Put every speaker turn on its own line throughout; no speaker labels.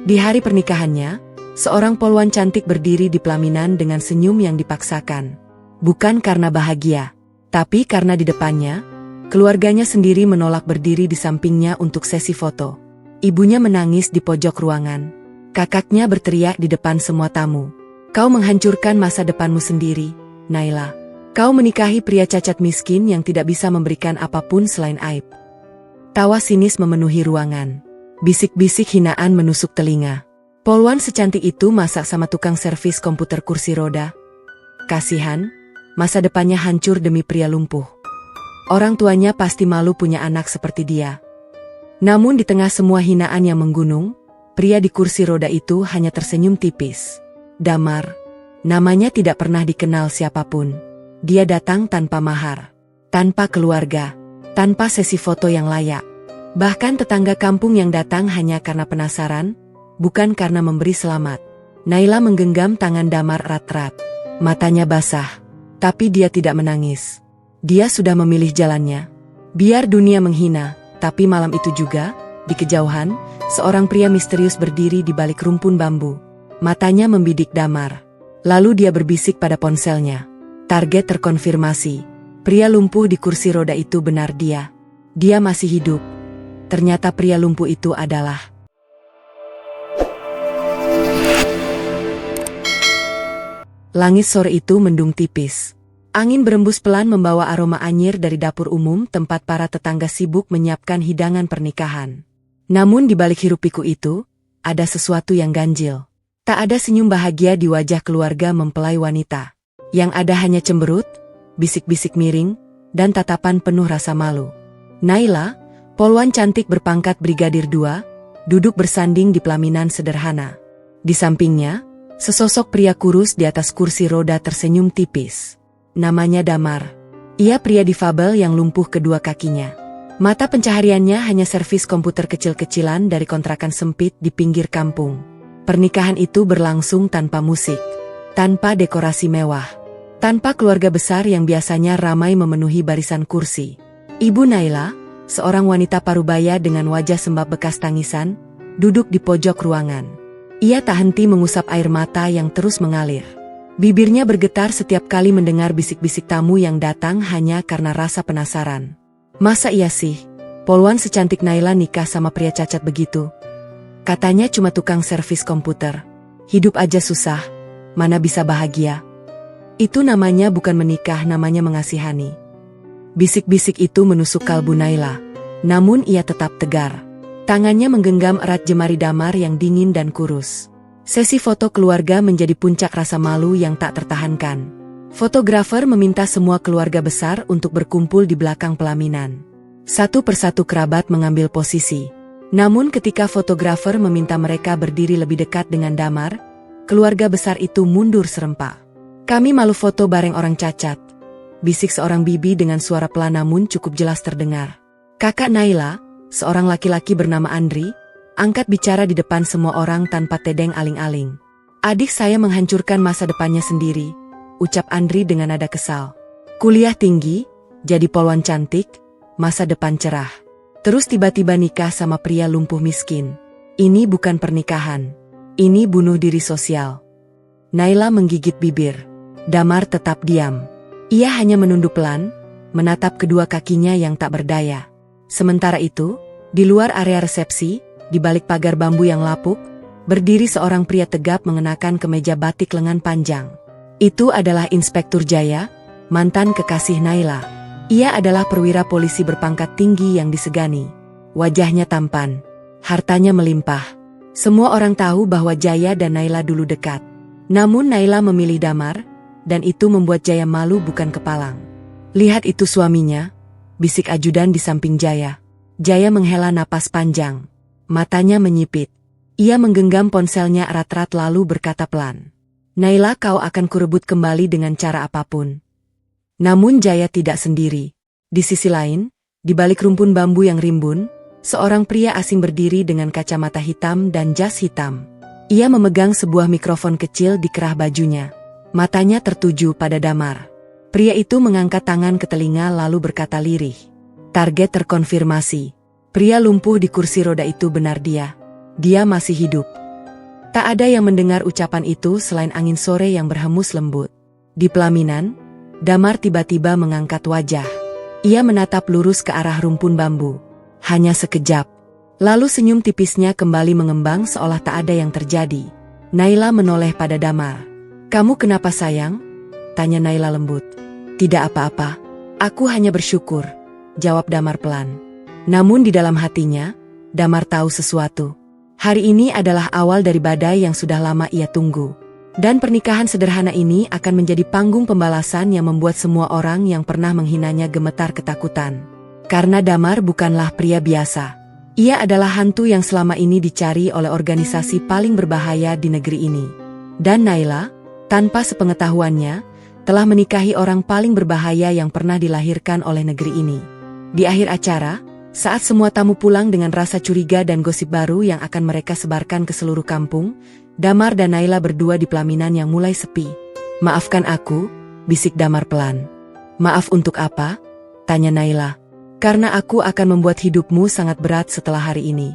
Di hari pernikahannya, seorang polwan cantik berdiri di pelaminan dengan senyum yang dipaksakan. Bukan karena bahagia, tapi karena di depannya, keluarganya sendiri menolak berdiri di sampingnya untuk sesi foto. Ibunya menangis di pojok ruangan. Kakaknya berteriak di depan semua tamu. Kau menghancurkan masa depanmu sendiri, Naila. Kau menikahi pria cacat miskin yang tidak bisa memberikan apapun selain aib. Tawa sinis memenuhi ruangan. Bisik-bisik hinaan menusuk telinga. Polwan secantik itu masak sama tukang servis komputer kursi roda. Kasihan, masa depannya hancur demi pria lumpuh. Orang tuanya pasti malu punya anak seperti dia. Namun di tengah semua hinaan yang menggunung, pria di kursi roda itu hanya tersenyum tipis. Damar. Namanya tidak pernah dikenal siapapun. Dia datang tanpa mahar, tanpa keluarga, tanpa sesi foto yang layak. Bahkan tetangga kampung yang datang hanya karena penasaran, bukan karena memberi selamat. Naila menggenggam tangan Damar erat-erat. Matanya basah, tapi dia tidak menangis. Dia sudah memilih jalannya. Biar dunia menghina, tapi malam itu juga, di kejauhan, seorang pria misterius berdiri di balik rumpun bambu. Matanya membidik Damar. Lalu dia berbisik pada ponselnya. Target terkonfirmasi. Pria lumpuh di kursi roda itu benar dia. Dia masih hidup. Ternyata pria lumpuh itu adalah... Langit sore itu mendung tipis. Angin berembus pelan membawa aroma anyir dari dapur umum tempat para tetangga sibuk menyiapkan hidangan pernikahan. Namun di balik hiruk-pikuk itu, ada sesuatu yang ganjil. Tak ada senyum bahagia di wajah keluarga mempelai wanita. Yang ada hanya cemberut, bisik-bisik miring, dan tatapan penuh rasa malu. Naila, polwan cantik berpangkat Brigadir 2, duduk bersanding di pelaminan sederhana. Di sampingnya, sesosok pria kurus di atas kursi roda tersenyum tipis. Namanya Damar. Ia pria difabel yang lumpuh kedua kakinya. Mata pencahariannya hanya servis komputer kecil-kecilan dari kontrakan sempit di pinggir kampung. Pernikahan itu berlangsung tanpa musik, tanpa dekorasi mewah. Tanpa keluarga besar yang biasanya ramai memenuhi barisan kursi. Ibu Naila, seorang wanita parubaya dengan wajah sembab bekas tangisan, duduk di pojok ruangan. Ia tak henti mengusap air mata yang terus mengalir. Bibirnya bergetar setiap kali mendengar bisik-bisik tamu yang datang hanya karena rasa penasaran. Masa iya sih, polwan secantik Naila nikah sama pria cacat begitu? Katanya cuma tukang servis komputer. Hidup aja susah, mana bisa bahagia? Itu namanya bukan menikah, namanya mengasihani. Bisik-bisik itu menusuk kalbu Naila. Namun ia tetap tegar. Tangannya menggenggam erat jemari Damar yang dingin dan kurus. Sesi foto keluarga menjadi puncak rasa malu yang tak tertahankan. Fotografer meminta semua keluarga besar untuk berkumpul di belakang pelaminan. Satu persatu kerabat mengambil posisi. Namun ketika fotografer meminta mereka berdiri lebih dekat dengan Damar, keluarga besar itu mundur serempak. Kami malu foto bareng orang cacat, bisik seorang bibi dengan suara pelan namun cukup jelas terdengar. Kakak Naila, seorang laki-laki bernama Andri, angkat bicara di depan semua orang tanpa tedeng aling-aling. Adik saya menghancurkan masa depannya sendiri, ucap Andri dengan nada kesal. Kuliah tinggi, jadi polwan cantik, masa depan cerah. Terus tiba-tiba nikah sama pria lumpuh miskin. Ini bukan pernikahan, ini bunuh diri sosial. Naila menggigit bibir. Damar tetap diam. Ia hanya menunduk pelan, menatap kedua kakinya yang tak berdaya. Sementara itu, di luar area resepsi, di balik pagar bambu yang lapuk, berdiri seorang pria tegap mengenakan kemeja batik lengan panjang. Itu adalah Inspektur Jaya, mantan kekasih Naila. Ia adalah perwira polisi berpangkat tinggi yang disegani. Wajahnya tampan, hartanya melimpah. Semua orang tahu bahwa Jaya dan Naila dulu dekat. Namun Naila memilih Damar, dan itu membuat Jaya malu bukan kepalang. Lihat itu suaminya, bisik ajudan di samping Jaya. Jaya menghela napas panjang. Matanya menyipit. Ia menggenggam ponselnya erat-erat lalu berkata pelan. Naila, kau akan kurebut kembali dengan cara apapun. Namun Jaya tidak sendiri. Di sisi lain, di balik rumpun bambu yang rimbun, seorang pria asing berdiri dengan kacamata hitam dan jas hitam. Ia memegang sebuah mikrofon kecil di kerah bajunya. Matanya tertuju pada Damar. Pria itu mengangkat tangan ke telinga lalu berkata lirih. Target terkonfirmasi. Pria lumpuh di kursi roda itu benar dia. Dia masih hidup. Tak ada yang mendengar ucapan itu selain angin sore yang berhembus lembut. Di pelaminan, Damar tiba-tiba mengangkat wajah. Ia menatap lurus ke arah rumpun bambu. Hanya sekejap. Lalu senyum tipisnya kembali mengembang seolah tak ada yang terjadi. Naila menoleh pada Damar. "Kamu kenapa sayang?" tanya Naila lembut. "Tidak apa-apa. Aku hanya bersyukur," jawab Damar pelan. Namun di dalam hatinya, Damar tahu sesuatu. Hari ini adalah awal dari badai yang sudah lama ia tunggu. Dan pernikahan sederhana ini akan menjadi panggung pembalasan yang membuat semua orang yang pernah menghinanya gemetar ketakutan. Karena Damar bukanlah pria biasa. Ia adalah hantu yang selama ini dicari oleh organisasi paling berbahaya di negeri ini. Dan Naila, tanpa sepengetahuannya, telah menikahi orang paling berbahaya yang pernah dilahirkan oleh negeri ini. Di akhir acara, saat semua tamu pulang dengan rasa curiga dan gosip baru yang akan mereka sebarkan ke seluruh kampung, Damar dan Naila berdua di pelaminan yang mulai sepi. "Maafkan aku," bisik Damar pelan. "Maaf untuk apa?" tanya Naila. "Karena aku akan membuat hidupmu sangat berat setelah hari ini."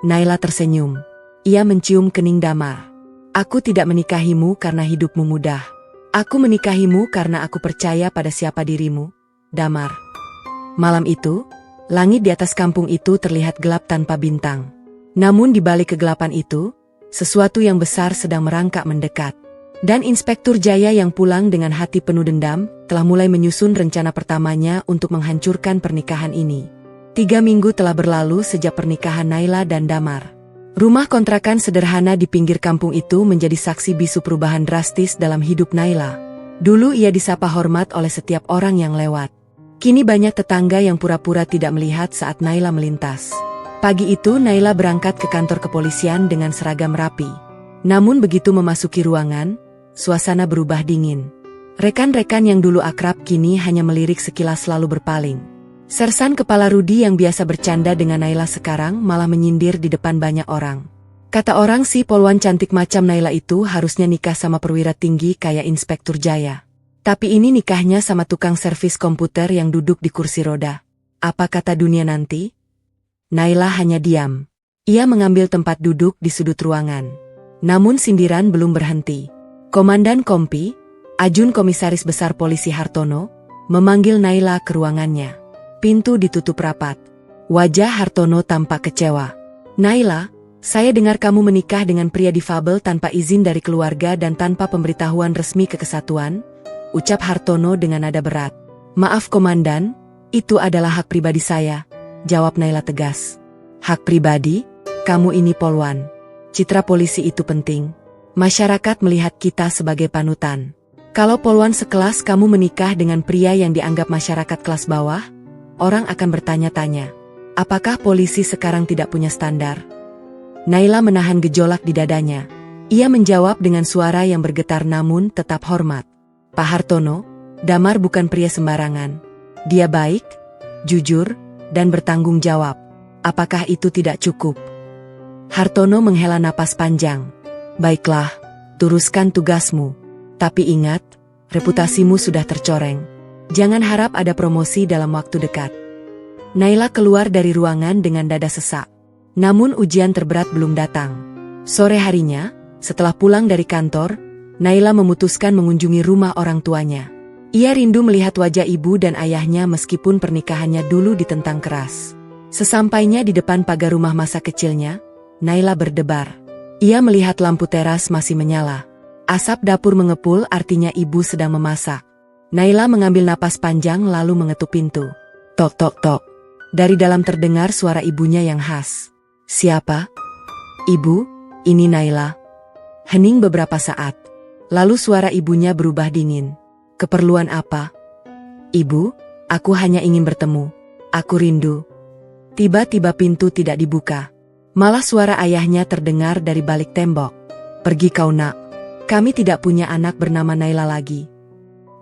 Naila tersenyum. Ia mencium kening Damar. "Aku tidak menikahimu karena hidupmu mudah. Aku menikahimu karena aku percaya pada siapa dirimu, Damar." Malam itu, langit di atas kampung itu terlihat gelap tanpa bintang. Namun di balik kegelapan itu, sesuatu yang besar sedang merangkak mendekat. Dan Inspektur Jaya yang pulang dengan hati penuh dendam, telah mulai menyusun rencana pertamanya untuk menghancurkan pernikahan ini. 3 minggu telah berlalu sejak pernikahan Naila dan Damar. Rumah kontrakan sederhana di pinggir kampung itu menjadi saksi bisu perubahan drastis dalam hidup Naila. Dulu ia disapa hormat oleh setiap orang yang lewat. Kini banyak tetangga yang pura-pura tidak melihat saat Naila melintas. Pagi itu Naila berangkat ke kantor kepolisian dengan seragam rapi. Namun begitu memasuki ruangan, suasana berubah dingin. Rekan-rekan yang dulu akrab kini hanya melirik sekilas lalu berpaling. Sersan kepala Rudi yang biasa bercanda dengan Naila sekarang malah menyindir di depan banyak orang. Kata orang si polwan cantik macam Naila itu harusnya nikah sama perwira tinggi kayak Inspektur Jaya. Tapi ini nikahnya sama tukang servis komputer yang duduk di kursi roda. Apa kata dunia nanti? Naila hanya diam. Ia mengambil tempat duduk di sudut ruangan. Namun sindiran belum berhenti. Komandan Kompi, Ajun Komisaris Besar Polisi Hartono, memanggil Naila ke ruangannya. Pintu ditutup rapat. Wajah Hartono tampak kecewa. "Naila, saya dengar kamu menikah dengan pria difabel tanpa izin dari keluarga dan tanpa pemberitahuan resmi ke kesatuan," ucap Hartono dengan nada berat. "Maaf Komandan, itu adalah hak pribadi saya," jawab Naila tegas. "Hak pribadi? Kamu ini polwan. Citra polisi itu penting. Masyarakat melihat kita sebagai panutan. Kalau polwan sekelas kamu menikah dengan pria yang dianggap masyarakat kelas bawah, orang akan bertanya-tanya, apakah polisi sekarang tidak punya standar?" Naila menahan gejolak di dadanya. Ia menjawab dengan suara yang bergetar namun tetap hormat. "Pak Hartono, Damar bukan pria sembarangan. Dia baik, jujur, dan bertanggung jawab. Apakah itu tidak cukup?" Hartono menghela napas panjang. "Baiklah, teruskan tugasmu. Tapi ingat, reputasimu sudah tercoreng. Jangan harap ada promosi dalam waktu dekat." Naila keluar dari ruangan dengan dada sesak. Namun ujian terberat belum datang. Sore harinya, setelah pulang dari kantor, Naila memutuskan mengunjungi rumah orang tuanya. Ia rindu melihat wajah ibu dan ayahnya meskipun pernikahannya dulu ditentang keras. Sesampainya di depan pagar rumah masa kecilnya, Naila berdebar. Ia melihat lampu teras masih menyala. Asap dapur mengepul artinya ibu sedang memasak. Naila mengambil napas panjang lalu mengetuk pintu. Tok tok tok. Dari dalam terdengar suara ibunya yang khas. "Siapa?" "Ibu, ini Naila." Hening beberapa saat. Lalu suara ibunya berubah dingin. "Keperluan apa?" "Ibu, aku hanya ingin bertemu. Aku rindu." Tiba-tiba pintu tidak dibuka. Malah suara ayahnya terdengar dari balik tembok. "Pergi kau nak. Kami tidak punya anak bernama Naila lagi."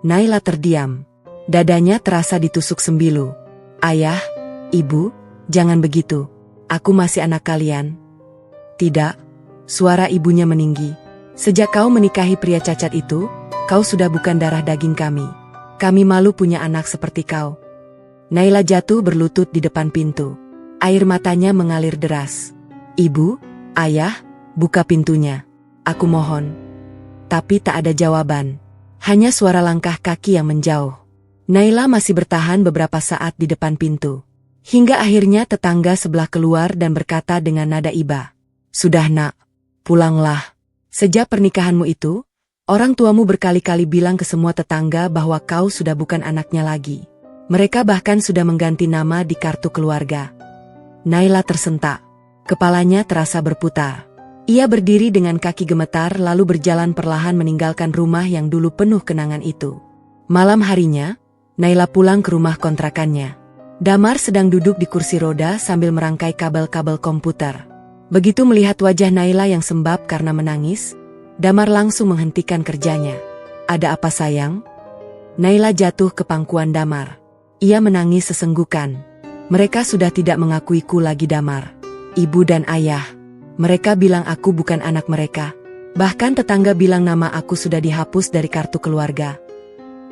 Naila terdiam. Dadanya terasa ditusuk sembilu. "Ayah, ibu, jangan begitu. Aku masih anak kalian." "Tidak." Suara ibunya meninggi. "Sejak kau menikahi pria cacat itu, kau sudah bukan darah daging kami. Kami malu punya anak seperti kau." Naila jatuh berlutut di depan pintu. Air matanya mengalir deras. "Ibu, ayah, Buka pintunya. Aku mohon. Tapi tak ada jawaban. Hanya suara langkah kaki yang menjauh. Naila masih bertahan beberapa saat di depan pintu. Hingga akhirnya tetangga sebelah keluar dan berkata dengan nada iba. Sudah nak, pulanglah. Sejak pernikahanmu itu, orang tuamu berkali-kali bilang ke semua tetangga bahwa kau sudah bukan anaknya lagi. Mereka bahkan sudah mengganti nama di kartu keluarga. Naila tersentak. Kepalanya terasa berputar. Ia berdiri dengan kaki gemetar lalu berjalan perlahan meninggalkan rumah yang dulu penuh kenangan itu. Malam harinya, Naila pulang ke rumah kontrakannya. Damar sedang duduk di kursi roda sambil merangkai kabel-kabel komputer. Begitu melihat wajah Naila yang sembab karena menangis, Damar langsung menghentikan kerjanya. Ada apa sayang? Naila jatuh ke pangkuan Damar. Ia menangis sesenggukan. Mereka sudah tidak mengakuiku lagi Damar. Ibu dan ayah. Mereka bilang aku bukan anak mereka. Bahkan tetangga bilang nama aku sudah dihapus dari kartu keluarga.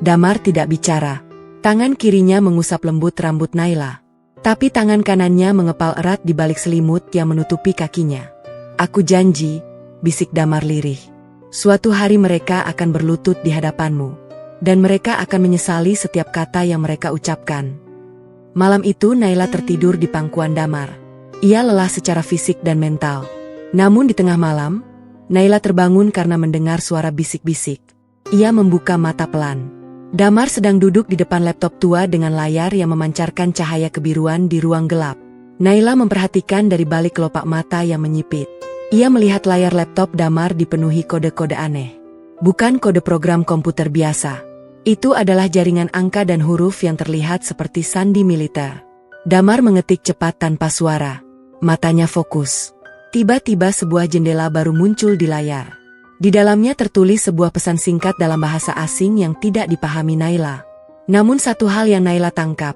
Damar tidak bicara. Tangan kirinya mengusap lembut rambut Naila. Tapi tangan kanannya mengepal erat di balik selimut yang menutupi kakinya. Aku janji, bisik Damar lirih. Suatu hari mereka akan berlutut di hadapanmu. Dan mereka akan menyesali setiap kata yang mereka ucapkan. Malam itu Naila tertidur di pangkuan Damar. Ia lelah secara fisik dan mental. Namun di tengah malam, Naila terbangun karena mendengar suara bisik-bisik. Ia membuka mata pelan. Damar sedang duduk di depan laptop tua dengan layar yang memancarkan cahaya kebiruan di ruang gelap. Naila memperhatikan dari balik kelopak mata yang menyipit. Ia melihat layar laptop Damar dipenuhi kode-kode aneh. Bukan kode program komputer biasa. Itu adalah jaringan angka dan huruf yang terlihat seperti sandi militer. Damar mengetik cepat tanpa suara. Matanya fokus. Tiba-tiba sebuah jendela baru muncul di layar. Di dalamnya tertulis sebuah pesan singkat dalam bahasa asing yang tidak dipahami Naila. Namun satu hal yang Naila tangkap.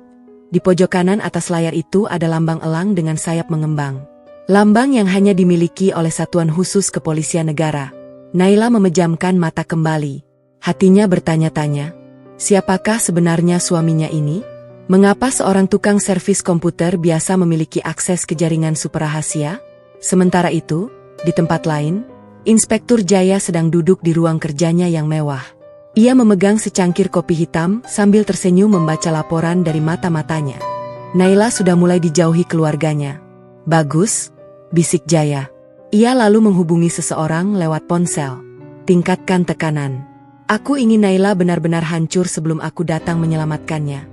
Di pojok kanan atas layar itu ada lambang elang dengan sayap mengembang. Lambang yang hanya dimiliki oleh Satuan Khusus Kepolisian Negara. Naila memejamkan mata kembali. Hatinya bertanya-tanya. Siapakah sebenarnya suaminya ini? Mengapa seorang tukang servis komputer biasa memiliki akses ke jaringan super rahasia? Sementara itu, di tempat lain, Inspektur Jaya sedang duduk di ruang kerjanya yang mewah. Ia memegang secangkir kopi hitam sambil tersenyum membaca laporan dari mata-matanya. Naila sudah mulai dijauhi keluarganya. Bagus, bisik Jaya. Ia lalu menghubungi seseorang lewat ponsel. Tingkatkan tekanan. Aku ingin Naila benar-benar hancur sebelum aku datang menyelamatkannya.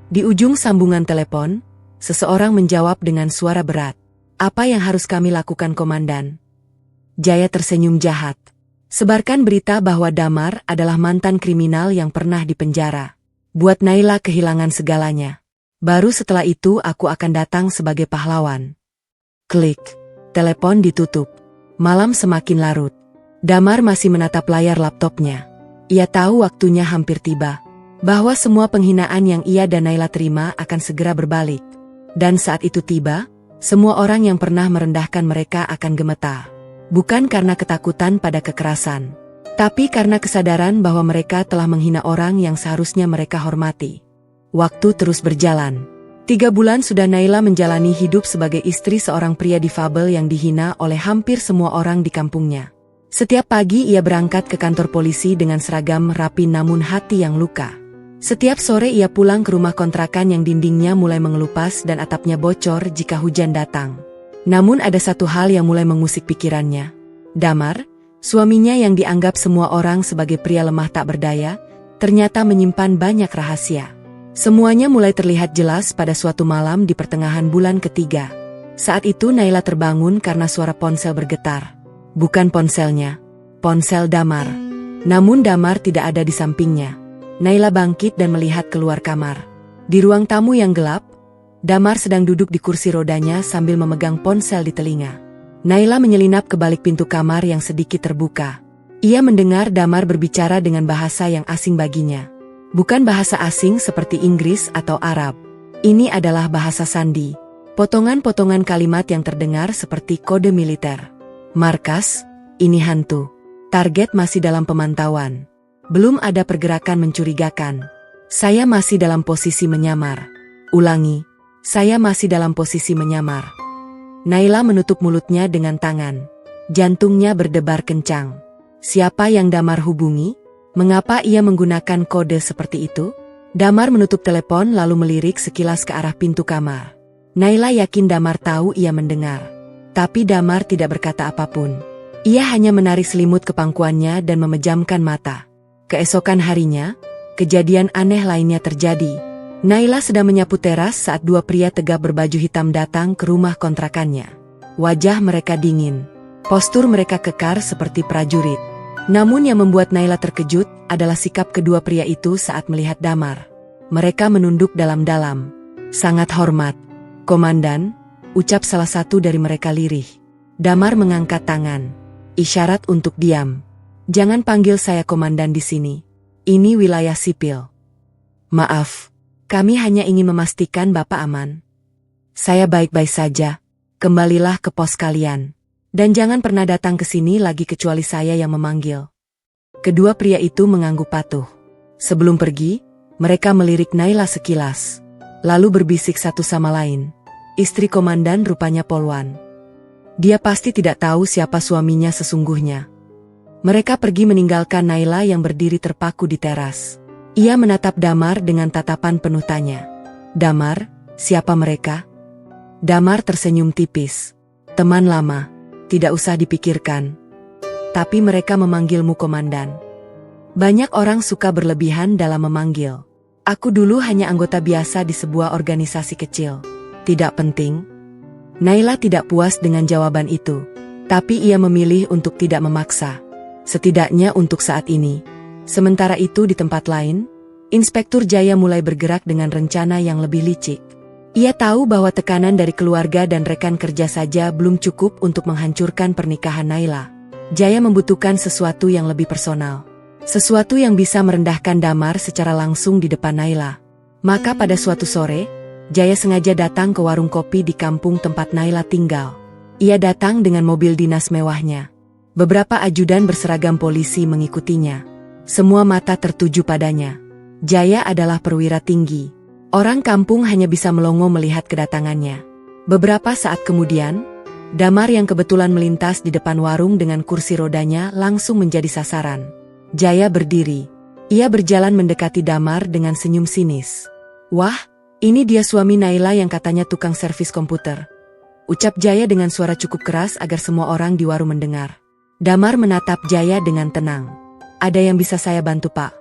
Di ujung sambungan telepon, seseorang menjawab dengan suara berat. Apa yang harus kami lakukan, Komandan? Jaya tersenyum jahat. Sebarkan berita bahwa Damar adalah mantan kriminal yang pernah dipenjara. Buat Naila kehilangan segalanya. Baru setelah itu aku akan datang sebagai pahlawan. Klik. Telepon ditutup. Malam semakin larut. Damar masih menatap layar laptopnya. Ia tahu waktunya hampir tiba. Bahwa semua penghinaan yang ia dan Naila terima akan segera berbalik. Dan saat itu tiba, semua orang yang pernah merendahkan mereka akan gemetar. Bukan karena ketakutan pada kekerasan, tapi karena kesadaran bahwa mereka telah menghina orang yang seharusnya mereka hormati. Waktu terus berjalan. 3 bulan sudah Naila menjalani hidup sebagai istri seorang pria difabel yang dihina oleh hampir semua orang di kampungnya. Setiap pagi ia berangkat ke kantor polisi dengan seragam rapi namun hati yang luka. Setiap sore ia pulang ke rumah kontrakan yang dindingnya mulai mengelupas dan atapnya bocor jika hujan datang. Namun ada satu hal yang mulai mengusik pikirannya. Damar, suaminya yang dianggap semua orang sebagai pria lemah tak berdaya, ternyata menyimpan banyak rahasia. Semuanya mulai terlihat jelas pada suatu malam di pertengahan bulan ketiga. Saat itu Naila terbangun karena suara ponsel bergetar. Bukan ponselnya, ponsel Damar. Namun Damar tidak ada di sampingnya. Naila bangkit dan melihat keluar kamar. Di ruang tamu yang gelap, Damar sedang duduk di kursi rodanya sambil memegang ponsel di telinga. Naila menyelinap ke balik pintu kamar yang sedikit terbuka. Ia mendengar Damar berbicara dengan bahasa yang asing baginya. Bukan bahasa asing seperti Inggris atau Arab. Ini adalah bahasa sandi. Potongan-potongan kalimat yang terdengar seperti kode militer. Markas, ini hantu. Target masih dalam pemantauan. Belum ada pergerakan mencurigakan. Saya masih dalam posisi menyamar. Ulangi, saya masih dalam posisi menyamar. Naila menutup mulutnya dengan tangan. Jantungnya berdebar kencang. Siapa yang Damar hubungi? Mengapa ia menggunakan kode seperti itu? Damar menutup telepon lalu melirik sekilas ke arah pintu kamar. Naila yakin Damar tahu ia mendengar. Tapi Damar tidak berkata apapun. Ia hanya menarik selimut ke pangkuannya dan memejamkan mata. Keesokan harinya, kejadian aneh lainnya terjadi. Naila sedang menyapu teras saat dua pria tegap berbaju hitam datang ke rumah kontrakannya. Wajah mereka dingin. Postur mereka kekar seperti prajurit. Namun yang membuat Naila terkejut adalah sikap kedua pria itu saat melihat Damar. Mereka menunduk dalam-dalam. Sangat hormat. "Komandan," ucap salah satu dari mereka lirih. Damar mengangkat tangan. Isyarat untuk diam. "Jangan panggil saya komandan di sini. Ini wilayah sipil." "Maaf, kami hanya ingin memastikan Bapak aman." "Saya baik-baik saja. Kembalilah ke pos kalian. Dan jangan pernah datang ke sini lagi kecuali saya yang memanggil." Kedua pria itu mengangguk patuh. Sebelum pergi, mereka melirik Naila sekilas. Lalu berbisik satu sama lain. Istri komandan rupanya Polwan. Dia pasti tidak tahu siapa suaminya sesungguhnya. Mereka pergi meninggalkan Naila yang berdiri terpaku di teras. Ia menatap Damar dengan tatapan penuh tanya. "Damar, siapa mereka?" Damar tersenyum tipis. "Teman lama. Tidak usah dipikirkan. Tapi mereka memanggilmu komandan. Banyak orang suka berlebihan dalam memanggil. Aku dulu hanya anggota biasa di sebuah organisasi kecil. Tidak penting." Naila tidak puas dengan jawaban itu. Tapi ia memilih untuk tidak memaksa. Setidaknya untuk saat ini. Sementara itu di tempat lain, Inspektur Jaya mulai bergerak dengan rencana yang lebih licik. Ia tahu bahwa tekanan dari keluarga dan rekan kerja saja belum cukup untuk menghancurkan pernikahan Naila. Jaya membutuhkan sesuatu yang lebih personal. Sesuatu yang bisa merendahkan Damar secara langsung di depan Naila. Maka pada suatu sore, Jaya sengaja datang ke warung kopi di kampung tempat Naila tinggal. Ia datang dengan mobil dinas mewahnya. Beberapa ajudan berseragam polisi mengikutinya. Semua mata tertuju padanya. Jaya adalah perwira tinggi. Orang kampung hanya bisa melongo melihat kedatangannya. Beberapa saat kemudian, Damar yang kebetulan melintas di depan warung dengan kursi rodanya langsung menjadi sasaran. Jaya berdiri. Ia berjalan mendekati Damar dengan senyum sinis. "Wah, ini dia suami Naila yang katanya tukang servis komputer," ucap Jaya dengan suara cukup keras agar semua orang di warung mendengar. Damar menatap Jaya dengan tenang. "Ada yang bisa saya bantu, Pak?"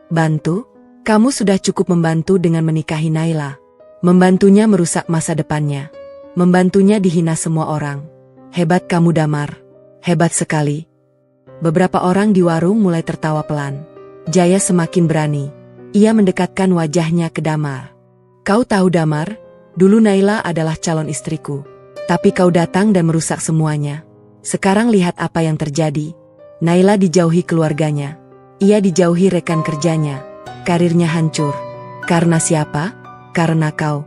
"Bantu? Kamu sudah cukup membantu dengan menikahi Naila. Membantunya merusak masa depannya. Membantunya dihina semua orang. Hebat kamu Damar. Hebat sekali." Beberapa orang di warung mulai tertawa pelan. Jaya semakin berani. Ia mendekatkan wajahnya ke Damar. "Kau tahu Damar, dulu Naila adalah calon istriku. Tapi kau datang dan merusak semuanya. Sekarang lihat apa yang terjadi. Naila dijauhi keluarganya. Ia dijauhi rekan kerjanya. Karirnya hancur. Karena siapa? Karena kau."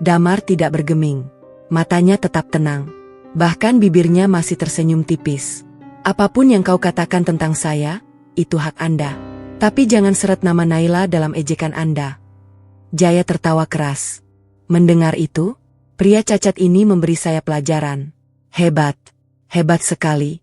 Damar tidak bergeming. Matanya tetap tenang. Bahkan bibirnya masih tersenyum tipis. "Apapun yang kau katakan tentang saya, itu hak Anda. Tapi jangan seret nama Naila dalam ejekan Anda." Jaya tertawa keras. Mendengar itu, pria cacat ini memberi saya pelajaran. Hebat. Hebat sekali.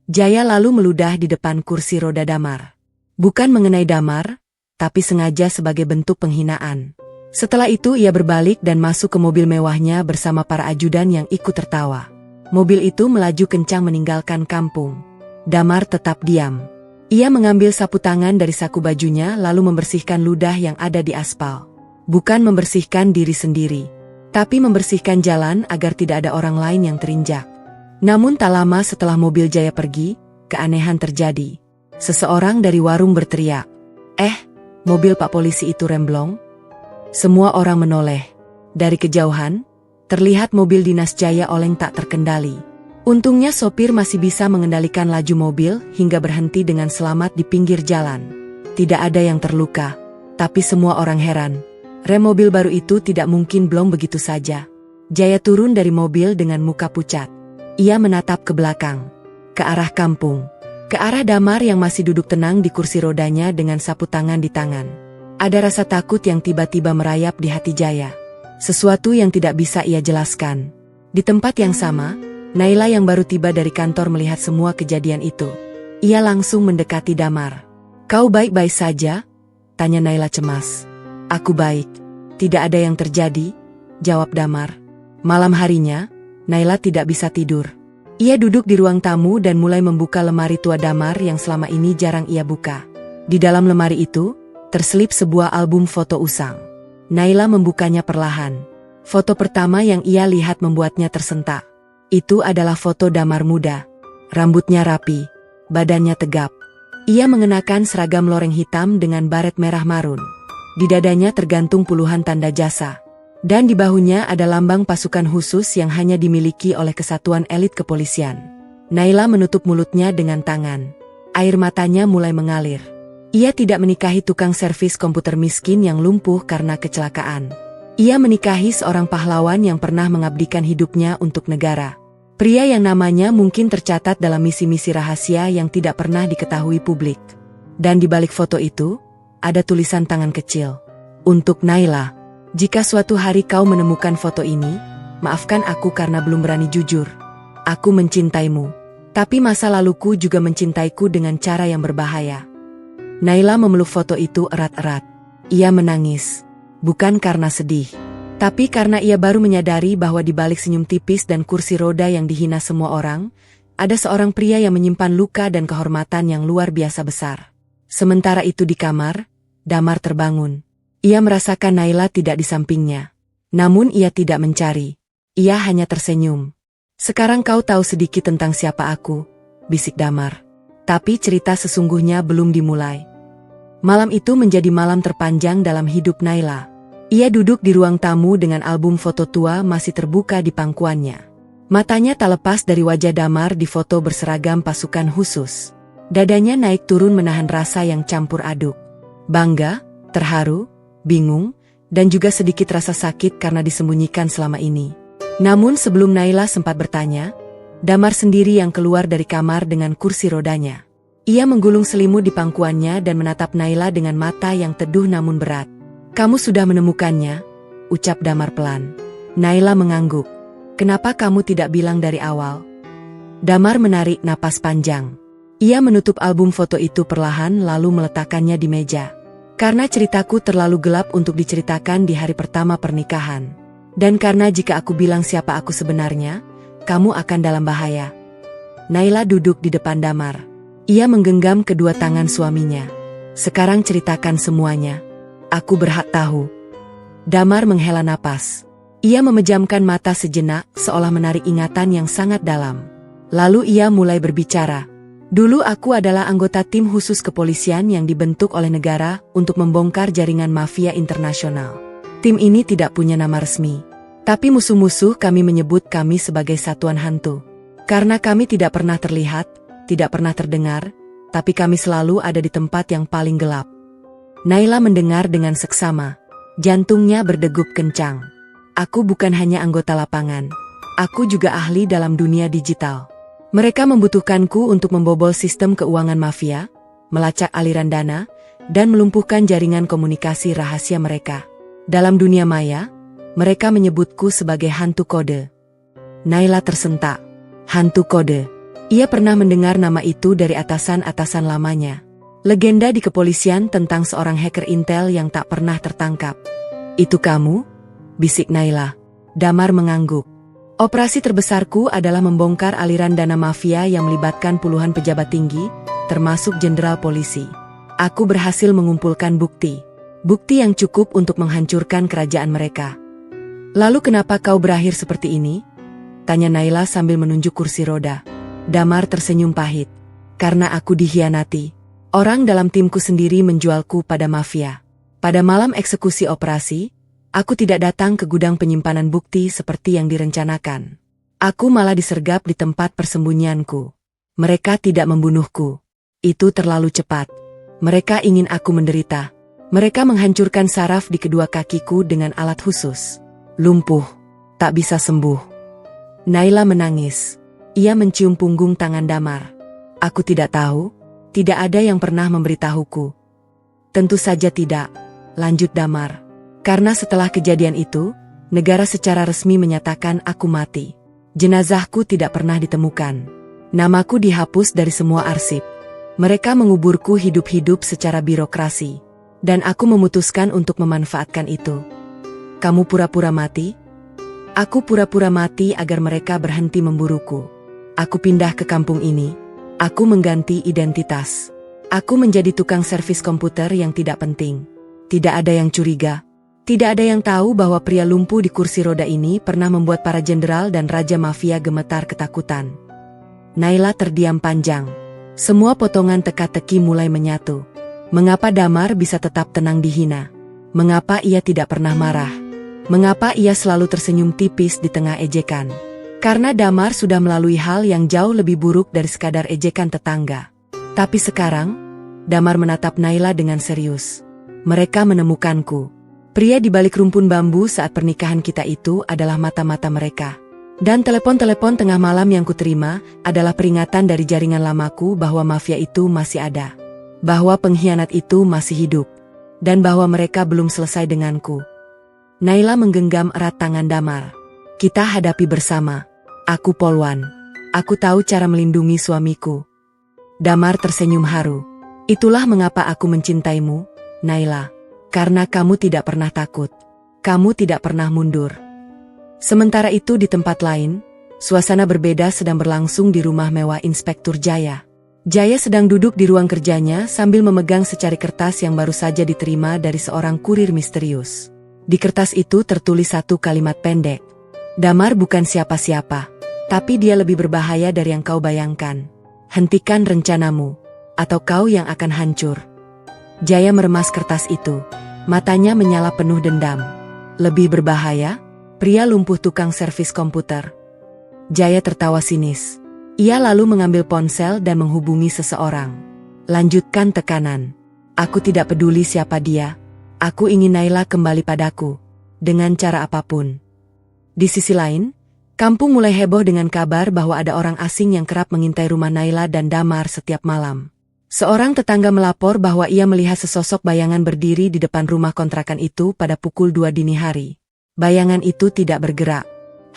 Jaya lalu meludah di depan kursi roda Damar. Bukan mengenai Damar, tapi sengaja sebagai bentuk penghinaan. Setelah itu ia berbalik dan masuk ke mobil mewahnya bersama para ajudan yang ikut tertawa. Mobil itu melaju kencang meninggalkan kampung. Damar tetap diam. Ia mengambil sapu tangan dari saku bajunya lalu membersihkan ludah yang ada di aspal. Bukan membersihkan diri sendiri, tapi membersihkan jalan agar tidak ada orang lain yang terinjak. Namun tak lama setelah mobil Jaya pergi, keanehan terjadi. Seseorang dari warung berteriak, mobil Pak Polisi itu remblong?" Semua orang menoleh. Dari kejauhan, terlihat mobil dinas Jaya oleng tak terkendali. Untungnya sopir masih bisa mengendalikan laju mobil hingga berhenti dengan selamat di pinggir jalan. Tidak ada yang terluka, tapi semua orang heran. Rem mobil baru itu tidak mungkin blong begitu saja. Jaya turun dari mobil dengan muka pucat. Ia menatap ke belakang, ke arah kampung. Ke arah Damar yang masih duduk tenang di kursi rodanya dengan sapu tangan di tangan. Ada rasa takut yang tiba-tiba merayap di hati Jaya. Sesuatu yang tidak bisa ia jelaskan. Di tempat yang sama, Naila yang baru tiba dari kantor melihat semua kejadian itu. Ia langsung mendekati Damar. "Kau baik-baik saja?" tanya Naila cemas. "Aku baik. Tidak ada yang terjadi," jawab Damar. Malam harinya, Naila tidak bisa tidur. Ia duduk di ruang tamu dan mulai membuka lemari tua Damar yang selama ini jarang ia buka. Di dalam lemari itu, terselip sebuah album foto usang. Naila membukanya perlahan. Foto pertama yang ia lihat membuatnya tersentak. Itu adalah foto Damar muda. Rambutnya rapi, badannya tegap. Ia mengenakan seragam loreng hitam dengan baret merah marun. Di dadanya tergantung puluhan tanda jasa. Dan di bahunya ada lambang pasukan khusus yang hanya dimiliki oleh kesatuan elit kepolisian. Naila menutup mulutnya dengan tangan. Air matanya mulai mengalir. Ia tidak menikahi tukang servis komputer miskin yang lumpuh karena kecelakaan. Ia menikahi seorang pahlawan yang pernah mengabdikan hidupnya untuk negara. Pria yang namanya mungkin tercatat dalam misi-misi rahasia yang tidak pernah diketahui publik. Dan di balik foto itu, ada tulisan tangan kecil. "Untuk Naila. Jika suatu hari kau menemukan foto ini, maafkan aku karena belum berani jujur. Aku mencintaimu. Tapi masa laluku juga mencintaiku dengan cara yang berbahaya." Naila memeluk foto itu erat-erat. Ia menangis. Bukan karena sedih. Tapi karena ia baru menyadari bahwa di balik senyum tipis dan kursi roda yang dihina semua orang, ada seorang pria yang menyimpan luka dan kehormatan yang luar biasa besar. Sementara itu di kamar, Damar terbangun. Ia merasakan Naila tidak di sampingnya. Namun ia tidak mencari. Ia hanya tersenyum. "Sekarang kau tahu sedikit tentang siapa aku," bisik Damar. Tapi cerita sesungguhnya belum dimulai. Malam itu menjadi malam terpanjang dalam hidup Naila. Ia duduk di ruang tamu dengan album foto tua masih terbuka di pangkuannya. Matanya tak lepas dari wajah Damar di foto berseragam pasukan khusus. Dadanya naik turun menahan rasa yang campur aduk. Bangga, terharu, bingung, dan juga sedikit rasa sakit karena disembunyikan selama ini. Namun sebelum Naila sempat bertanya, Damar sendiri yang keluar dari kamar dengan kursi rodanya. Ia menggulung selimut di pangkuannya dan menatap Naila dengan mata yang teduh namun berat. "Kamu sudah menemukannya?" ucap Damar pelan. Naila mengangguk. "Kenapa kamu tidak bilang dari awal?" Damar menarik napas panjang. Ia menutup album foto itu perlahan lalu meletakkannya di meja. "Karena ceritaku terlalu gelap untuk diceritakan di hari pertama pernikahan. Dan karena jika aku bilang siapa aku sebenarnya, kamu akan dalam bahaya." Naila duduk di depan Damar. Ia menggenggam kedua tangan suaminya. "Sekarang ceritakan semuanya. Aku berhak tahu." Damar menghela napas. Ia memejamkan mata sejenak seolah menarik ingatan yang sangat dalam. Lalu ia mulai berbicara. "Dulu aku adalah anggota tim khusus kepolisian yang dibentuk oleh negara untuk membongkar jaringan mafia internasional. Tim ini tidak punya nama resmi. Tapi musuh-musuh kami menyebut kami sebagai satuan hantu. Karena kami tidak pernah terlihat, tidak pernah terdengar, tapi kami selalu ada di tempat yang paling gelap." Naila mendengar dengan seksama. Jantungnya berdegup kencang. "Aku bukan hanya anggota lapangan. Aku juga ahli dalam dunia digital. Mereka membutuhkanku untuk membobol sistem keuangan mafia, melacak aliran dana, dan melumpuhkan jaringan komunikasi rahasia mereka. Dalam dunia maya, mereka menyebutku sebagai hantu kode." Naila tersentak. Hantu kode. Ia pernah mendengar nama itu dari atasan-atasan lamanya. Legenda di kepolisian tentang seorang hacker intel yang tak pernah tertangkap. "Itu kamu?" bisik Naila. Damar mengangguk. "Operasi terbesarku adalah membongkar aliran dana mafia yang melibatkan puluhan pejabat tinggi, termasuk jenderal polisi. Aku berhasil mengumpulkan bukti. Bukti yang cukup untuk menghancurkan kerajaan mereka." "Lalu kenapa kau berakhir seperti ini?" tanya Naila sambil menunjuk kursi roda. Damar tersenyum pahit. "Karena aku dikhianati. Orang dalam timku sendiri menjualku pada mafia. Pada malam eksekusi operasi, aku tidak datang ke gudang penyimpanan bukti seperti yang direncanakan. Aku malah disergap di tempat persembunyianku. Mereka tidak membunuhku. Itu terlalu cepat. Mereka ingin aku menderita. Mereka menghancurkan saraf di kedua kakiku dengan alat khusus. Lumpuh. Tak bisa sembuh." Naila menangis. Ia mencium punggung tangan Damar. "Aku tidak tahu. Tidak ada yang pernah memberitahuku." "Tentu saja tidak," lanjut Damar. "Karena setelah kejadian itu, negara secara resmi menyatakan aku mati. Jenazahku tidak pernah ditemukan. Namaku dihapus dari semua arsip. Mereka menguburku hidup-hidup secara birokrasi. Dan aku memutuskan untuk memanfaatkan itu. Kamu pura-pura mati? Aku pura-pura mati agar mereka berhenti memburuku. Aku pindah ke kampung ini. Aku mengganti identitas. Aku menjadi tukang servis komputer yang tidak penting. Tidak ada yang curiga. Tidak ada yang tahu bahwa pria lumpuh di kursi roda ini pernah membuat para jenderal dan raja mafia gemetar ketakutan. Naila terdiam panjang. Semua potongan teka-teki mulai menyatu. Mengapa Damar bisa tetap tenang dihina? Mengapa ia tidak pernah marah? Mengapa ia selalu tersenyum tipis di tengah ejekan? Karena Damar sudah melalui hal yang jauh lebih buruk dari sekadar ejekan tetangga. Tapi sekarang, Damar menatap Naila dengan serius. Mereka menemukanku. Pria di balik rumpun bambu saat pernikahan kita itu adalah mata-mata mereka. Dan telepon-telepon tengah malam yang kuterima adalah peringatan dari jaringan lamaku bahwa mafia itu masih ada. Bahwa pengkhianat itu masih hidup. Dan bahwa mereka belum selesai denganku. Naila menggenggam erat tangan Damar. Kita hadapi bersama. Aku Polwan. Aku tahu cara melindungi suamiku. Damar tersenyum haru. Itulah mengapa aku mencintaimu, Naila. Karena kamu tidak pernah takut. Kamu tidak pernah mundur. Sementara itu di tempat lain, suasana berbeda sedang berlangsung di rumah mewah Inspektur Jaya. Jaya sedang duduk di ruang kerjanya sambil memegang secari kertas yang baru saja diterima dari seorang kurir misterius. Di kertas itu tertulis satu kalimat pendek. Damar bukan siapa-siapa, tapi dia lebih berbahaya dari yang kau bayangkan. Hentikan rencanamu, atau kau yang akan hancur. Jaya meremas kertas itu. Matanya menyala penuh dendam. Lebih berbahaya? Pria lumpuh tukang servis komputer. Jaya tertawa sinis. Ia lalu mengambil ponsel dan menghubungi seseorang. Lanjutkan tekanan. Aku tidak peduli siapa dia. Aku ingin Naila kembali padaku. Dengan cara apapun. Di sisi lain, kampung mulai heboh dengan kabar bahwa ada orang asing yang kerap mengintai rumah Naila dan Damar setiap malam. Seorang tetangga melapor bahwa ia melihat sesosok bayangan berdiri di depan rumah kontrakan itu pada pukul 2 dini hari. Bayangan itu tidak bergerak,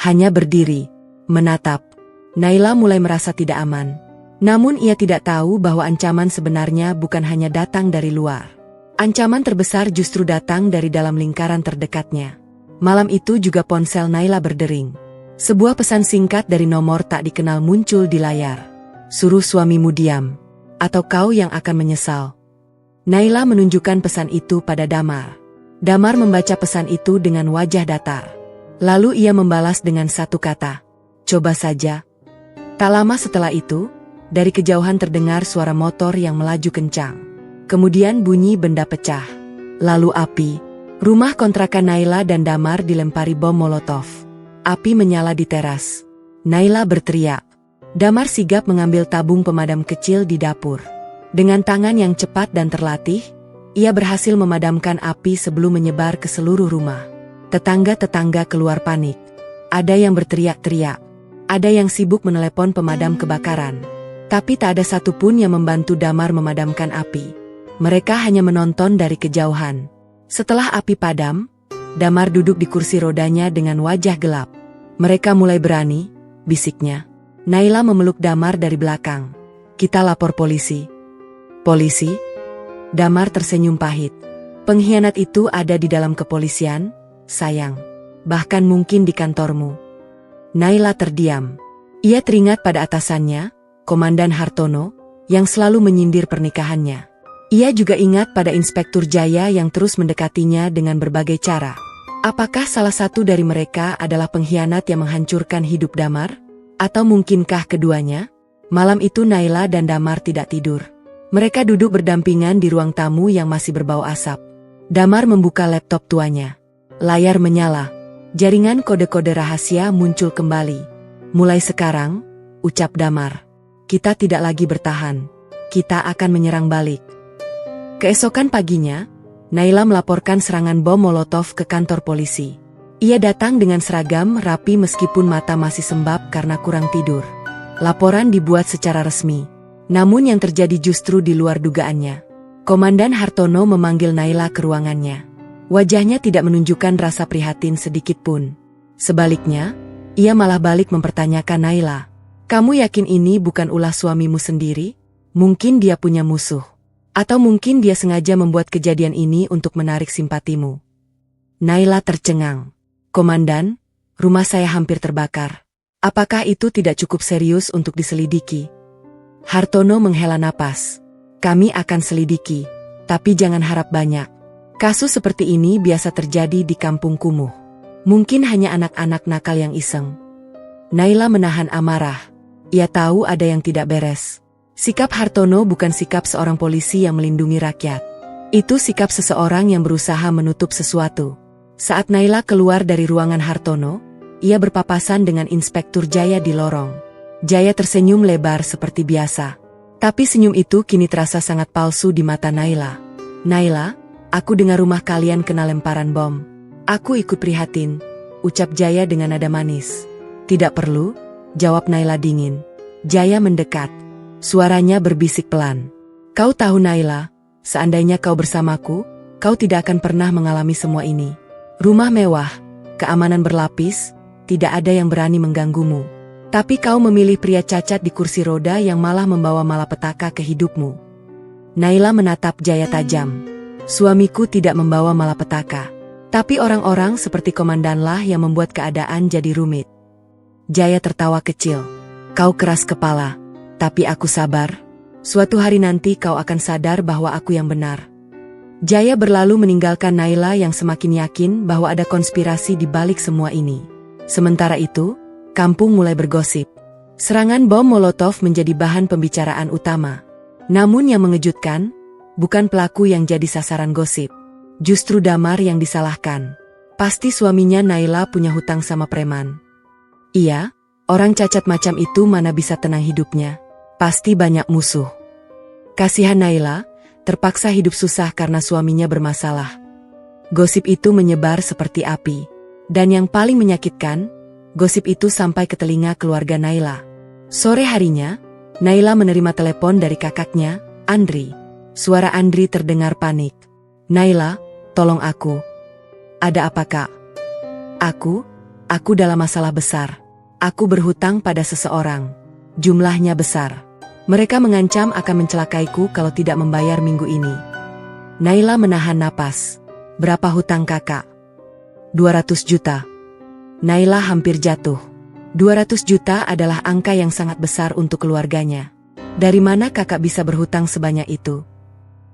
hanya berdiri, menatap. Naila mulai merasa tidak aman. Namun ia tidak tahu bahwa ancaman sebenarnya bukan hanya datang dari luar. Ancaman terbesar justru datang dari dalam lingkaran terdekatnya. Malam itu juga ponsel Naila berdering. Sebuah pesan singkat dari nomor tak dikenal muncul di layar. Suruh suamimu diam. Atau kau yang akan menyesal. Naila menunjukkan pesan itu pada Damar. Damar membaca pesan itu dengan wajah datar. Lalu ia membalas dengan satu kata. Coba saja. Tak lama setelah itu, dari kejauhan terdengar suara motor yang melaju kencang. Kemudian bunyi benda pecah. Lalu api. Rumah kontrakan Naila dan Damar dilempari bom molotov. Api menyala di teras. Naila berteriak. Damar sigap mengambil tabung pemadam kecil di dapur. Dengan tangan yang cepat dan terlatih, ia berhasil memadamkan api sebelum menyebar ke seluruh rumah. Tetangga-tetangga keluar panik. Ada yang berteriak-teriak. Ada yang sibuk menelepon pemadam kebakaran. Tapi tak ada satupun yang membantu Damar memadamkan api. Mereka hanya menonton dari kejauhan. Setelah api padam, Damar duduk di kursi rodanya dengan wajah gelap. Mereka mulai berani, bisiknya. Naila memeluk Damar dari belakang. Kita lapor polisi. Polisi? Damar tersenyum pahit. Pengkhianat itu ada di dalam kepolisian, sayang. Bahkan mungkin di kantormu. Naila terdiam. Ia teringat pada atasannya, Komandan Hartono, yang selalu menyindir pernikahannya. Ia juga ingat pada Inspektur Jaya yang terus mendekatinya dengan berbagai cara. Apakah salah satu dari mereka adalah pengkhianat yang menghancurkan hidup Damar? Atau mungkinkah keduanya? Malam itu Naila dan Damar tidak tidur. Mereka duduk berdampingan di ruang tamu yang masih berbau asap. Damar membuka laptop tuanya. Layar menyala. Jaringan kode-kode rahasia muncul kembali. Mulai sekarang, ucap Damar. Kita tidak lagi bertahan. Kita akan menyerang balik. Keesokan paginya, Naila melaporkan serangan bom molotov ke kantor polisi. Ia datang dengan seragam rapi meskipun mata masih sembab karena kurang tidur. Laporan dibuat secara resmi. Namun yang terjadi justru di luar dugaannya. Komandan Hartono memanggil Naila ke ruangannya. Wajahnya tidak menunjukkan rasa prihatin sedikit pun. Sebaliknya, Ia malah balik mempertanyakan Naila. Kamu yakin ini bukan ulah suamimu sendiri? Mungkin dia punya musuh. Atau mungkin dia sengaja membuat kejadian ini untuk menarik simpatimu. Naila tercengang. Komandan, rumah saya hampir terbakar. Apakah itu tidak cukup serius untuk diselidiki? Hartono menghela napas. Kami akan selidiki, tapi jangan harap banyak. Kasus seperti ini biasa terjadi di kampung kumuh. Mungkin hanya anak-anak nakal yang iseng. Naila menahan amarah. Ia tahu ada yang tidak beres. Sikap Hartono bukan sikap seorang polisi yang melindungi rakyat. Itu sikap seseorang yang berusaha menutup sesuatu. Saat Naila keluar dari ruangan Hartono, ia berpapasan dengan Inspektur Jaya di lorong. Jaya tersenyum lebar seperti biasa. Tapi senyum itu kini terasa sangat palsu di mata Naila. Naila, aku dengar rumah kalian kena lemparan bom. Aku ikut prihatin, ucap Jaya dengan nada manis. Tidak perlu, jawab Naila dingin. Jaya mendekat. Suaranya berbisik pelan. Kau tahu Naila, seandainya kau bersamaku, kau tidak akan pernah mengalami semua ini. Rumah mewah, keamanan berlapis, tidak ada yang berani mengganggumu. Tapi kau memilih pria cacat di kursi roda yang malah membawa malapetaka ke hidupmu. Naila menatap Jaya tajam. Suamiku tidak membawa malapetaka. Tapi orang-orang seperti komandanlah yang membuat keadaan jadi rumit. Jaya tertawa kecil. Kau keras kepala, tapi aku sabar. Suatu hari nanti kau akan sadar bahwa aku yang benar. Jaya berlalu meninggalkan Naila yang semakin yakin bahwa ada konspirasi di balik semua ini. Sementara itu, kampung mulai bergosip. Serangan bom Molotov menjadi bahan pembicaraan utama. Namun yang mengejutkan, bukan pelaku yang jadi sasaran gosip. Justru Damar yang disalahkan. Pasti suaminya Naila punya hutang sama preman. Iya, orang cacat macam itu mana bisa tenang hidupnya. Pasti banyak musuh. Kasihan Naila, terpaksa hidup susah karena suaminya bermasalah. Gosip itu menyebar seperti api. Dan yang paling menyakitkan, gosip itu sampai ke telinga keluarga Naila. Sore harinya, Naila menerima telepon dari kakaknya, Andri. Suara Andri terdengar panik. Naila, tolong aku. Ada apa kak? Aku dalam masalah besar. Aku berhutang pada seseorang. Jumlahnya besar. Mereka mengancam akan mencelakaiku kalau tidak membayar minggu ini. Naila menahan napas. Berapa hutang kakak? 200 juta. Naila hampir jatuh. 200 juta adalah angka yang sangat besar untuk keluarganya. Dari mana kakak bisa berhutang sebanyak itu?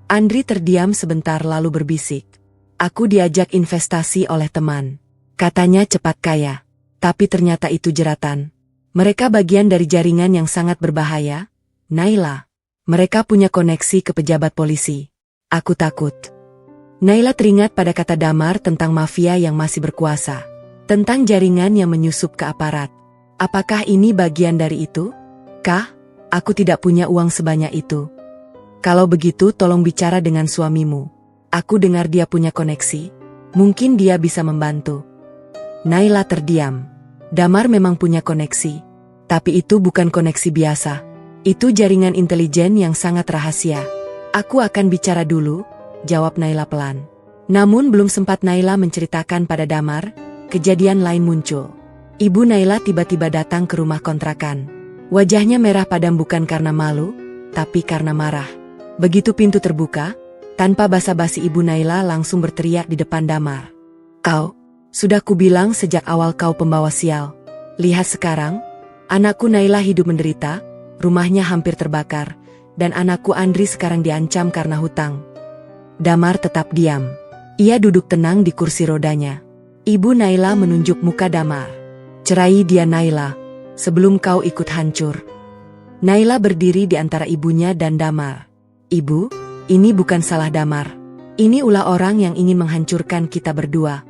Andri terdiam sebentar lalu berbisik. Aku diajak investasi oleh teman. Katanya cepat kaya. Tapi ternyata itu jeratan. Mereka bagian dari jaringan yang sangat berbahaya. Naila. Mereka punya koneksi ke pejabat polisi. Aku takut. Naila teringat pada kata Damar tentang mafia yang masih berkuasa. Tentang jaringan yang menyusup ke aparat. Apakah ini bagian dari itu? Kah? Aku tidak punya uang sebanyak itu. Kalau begitu tolong bicara dengan suamimu. Aku dengar dia punya koneksi. Mungkin dia bisa membantu. Naila terdiam. Damar memang punya koneksi. Tapi itu bukan koneksi biasa. Itu jaringan intelijen yang sangat rahasia. Aku akan bicara dulu, jawab Naila pelan. Namun belum sempat Naila menceritakan pada Damar, kejadian lain muncul. Ibu Naila tiba-tiba datang ke rumah kontrakan. Wajahnya merah padam bukan karena malu, tapi karena marah. Begitu pintu terbuka, tanpa basa-basi Ibu Naila langsung berteriak di depan Damar. Kau, sudah kubilang sejak awal kau pembawa sial. Lihat sekarang, anakku Naila hidup menderita, rumahnya hampir terbakar, dan anakku Andri sekarang diancam karena hutang. Damar tetap diam. Ia duduk tenang di kursi rodanya. Ibu Naila menunjuk muka Damar. Cerai dia Naila, sebelum kau ikut hancur. Naila berdiri di antara ibunya dan Damar. Ibu, ini bukan salah Damar. Ini ulah orang yang ingin menghancurkan kita berdua.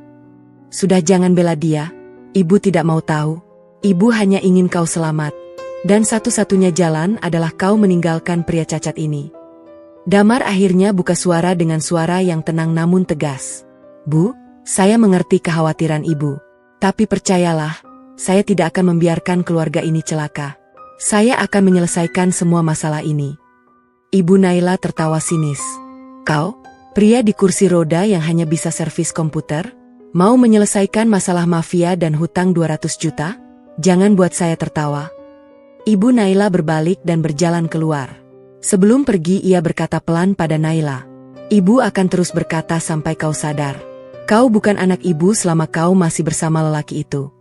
Sudah jangan bela dia, ibu tidak mau tahu. Ibu hanya ingin kau selamat. Dan satu-satunya jalan adalah kau meninggalkan pria cacat ini. Damar akhirnya buka suara dengan suara yang tenang namun tegas. Bu, saya mengerti kekhawatiran ibu. Tapi percayalah, saya tidak akan membiarkan keluarga ini celaka. Saya akan menyelesaikan semua masalah ini. Ibu Naila tertawa sinis. Kau, pria di kursi roda yang hanya bisa servis komputer, mau menyelesaikan masalah mafia dan hutang 200 juta? Jangan buat saya tertawa. Ibu Naila berbalik dan berjalan keluar. Sebelum pergi ia berkata pelan pada Naila. Ibu akan terus berkata sampai kau sadar. Kau bukan anak ibu selama kau masih bersama lelaki itu.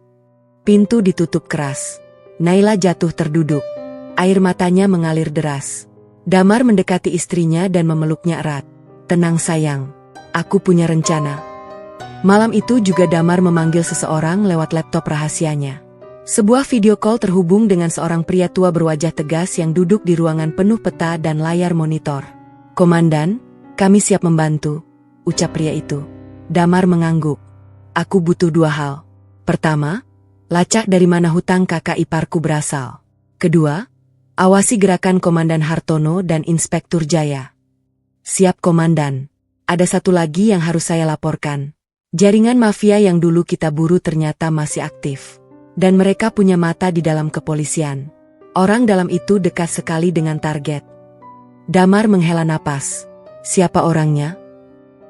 Pintu ditutup keras. Naila jatuh terduduk. Air matanya mengalir deras. Damar mendekati istrinya dan memeluknya erat. Tenang sayang, aku punya rencana. Malam itu juga Damar memanggil seseorang lewat laptop rahasianya. Sebuah video call terhubung dengan seorang pria tua berwajah tegas yang duduk di ruangan penuh peta dan layar monitor. Komandan, kami siap membantu, ucap pria itu. Damar mengangguk. Aku butuh dua hal. Pertama, lacak dari mana hutang kakak iparku berasal. Kedua, awasi gerakan Komandan Hartono dan Inspektur Jaya. Siap komandan. Ada satu lagi yang harus saya laporkan. Jaringan mafia yang dulu kita buru ternyata masih aktif. Dan mereka punya mata di dalam kepolisian. Orang dalam itu dekat sekali dengan target. Damar menghela napas. Siapa orangnya?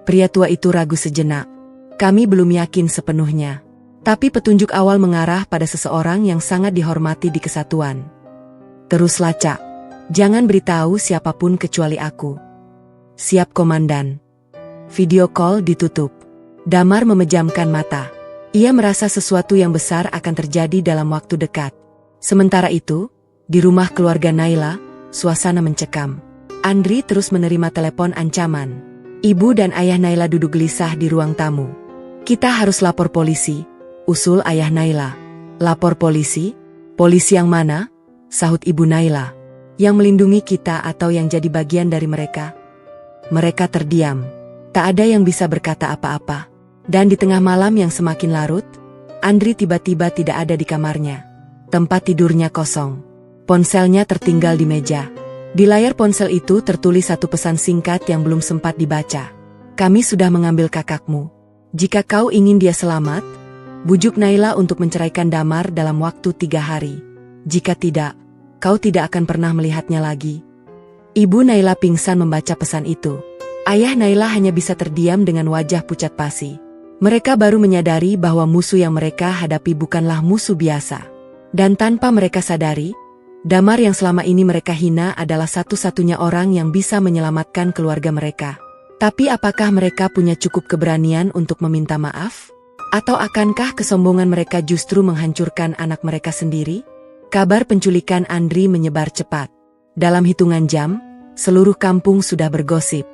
Pria tua itu ragu sejenak. Kami belum yakin sepenuhnya. Tapi petunjuk awal mengarah pada seseorang yang sangat dihormati di kesatuan. Terus lacak. Jangan beritahu siapapun kecuali aku. Siap komandan. Video call ditutup. Damar memejamkan mata. Ia merasa sesuatu yang besar akan terjadi dalam waktu dekat. Sementara itu, di rumah keluarga Naila, suasana mencekam. Andri terus menerima telepon ancaman. Ibu dan ayah Naila duduk gelisah di ruang tamu. Kita harus lapor polisi, usul ayah Naila. Lapor polisi? Polisi yang mana? Sahut ibu Naila. Yang melindungi kita atau yang jadi bagian dari mereka? Mereka terdiam. Tak ada yang bisa berkata apa-apa. Dan di tengah malam yang semakin larut, Andri tiba-tiba tidak ada di kamarnya. Tempat tidurnya kosong. Ponselnya tertinggal di meja. Di layar ponsel itu tertulis satu pesan singkat yang belum sempat dibaca. Kami sudah mengambil kakakmu. Jika kau ingin dia selamat, bujuk Naila untuk menceraikan Damar dalam waktu 3 hari. Jika tidak, kau tidak akan pernah melihatnya lagi. Ibu Naila pingsan membaca pesan itu. Ayah Naila hanya bisa terdiam dengan wajah pucat pasi. Mereka baru menyadari bahwa musuh yang mereka hadapi bukanlah musuh biasa. Dan tanpa mereka sadari, Damar yang selama ini mereka hina adalah satu-satunya orang yang bisa menyelamatkan keluarga mereka. Tapi apakah mereka punya cukup keberanian untuk meminta maaf? Atau akankah kesombongan mereka justru menghancurkan anak mereka sendiri? Kabar penculikan Andri menyebar cepat. Dalam hitungan jam, seluruh kampung sudah bergosip.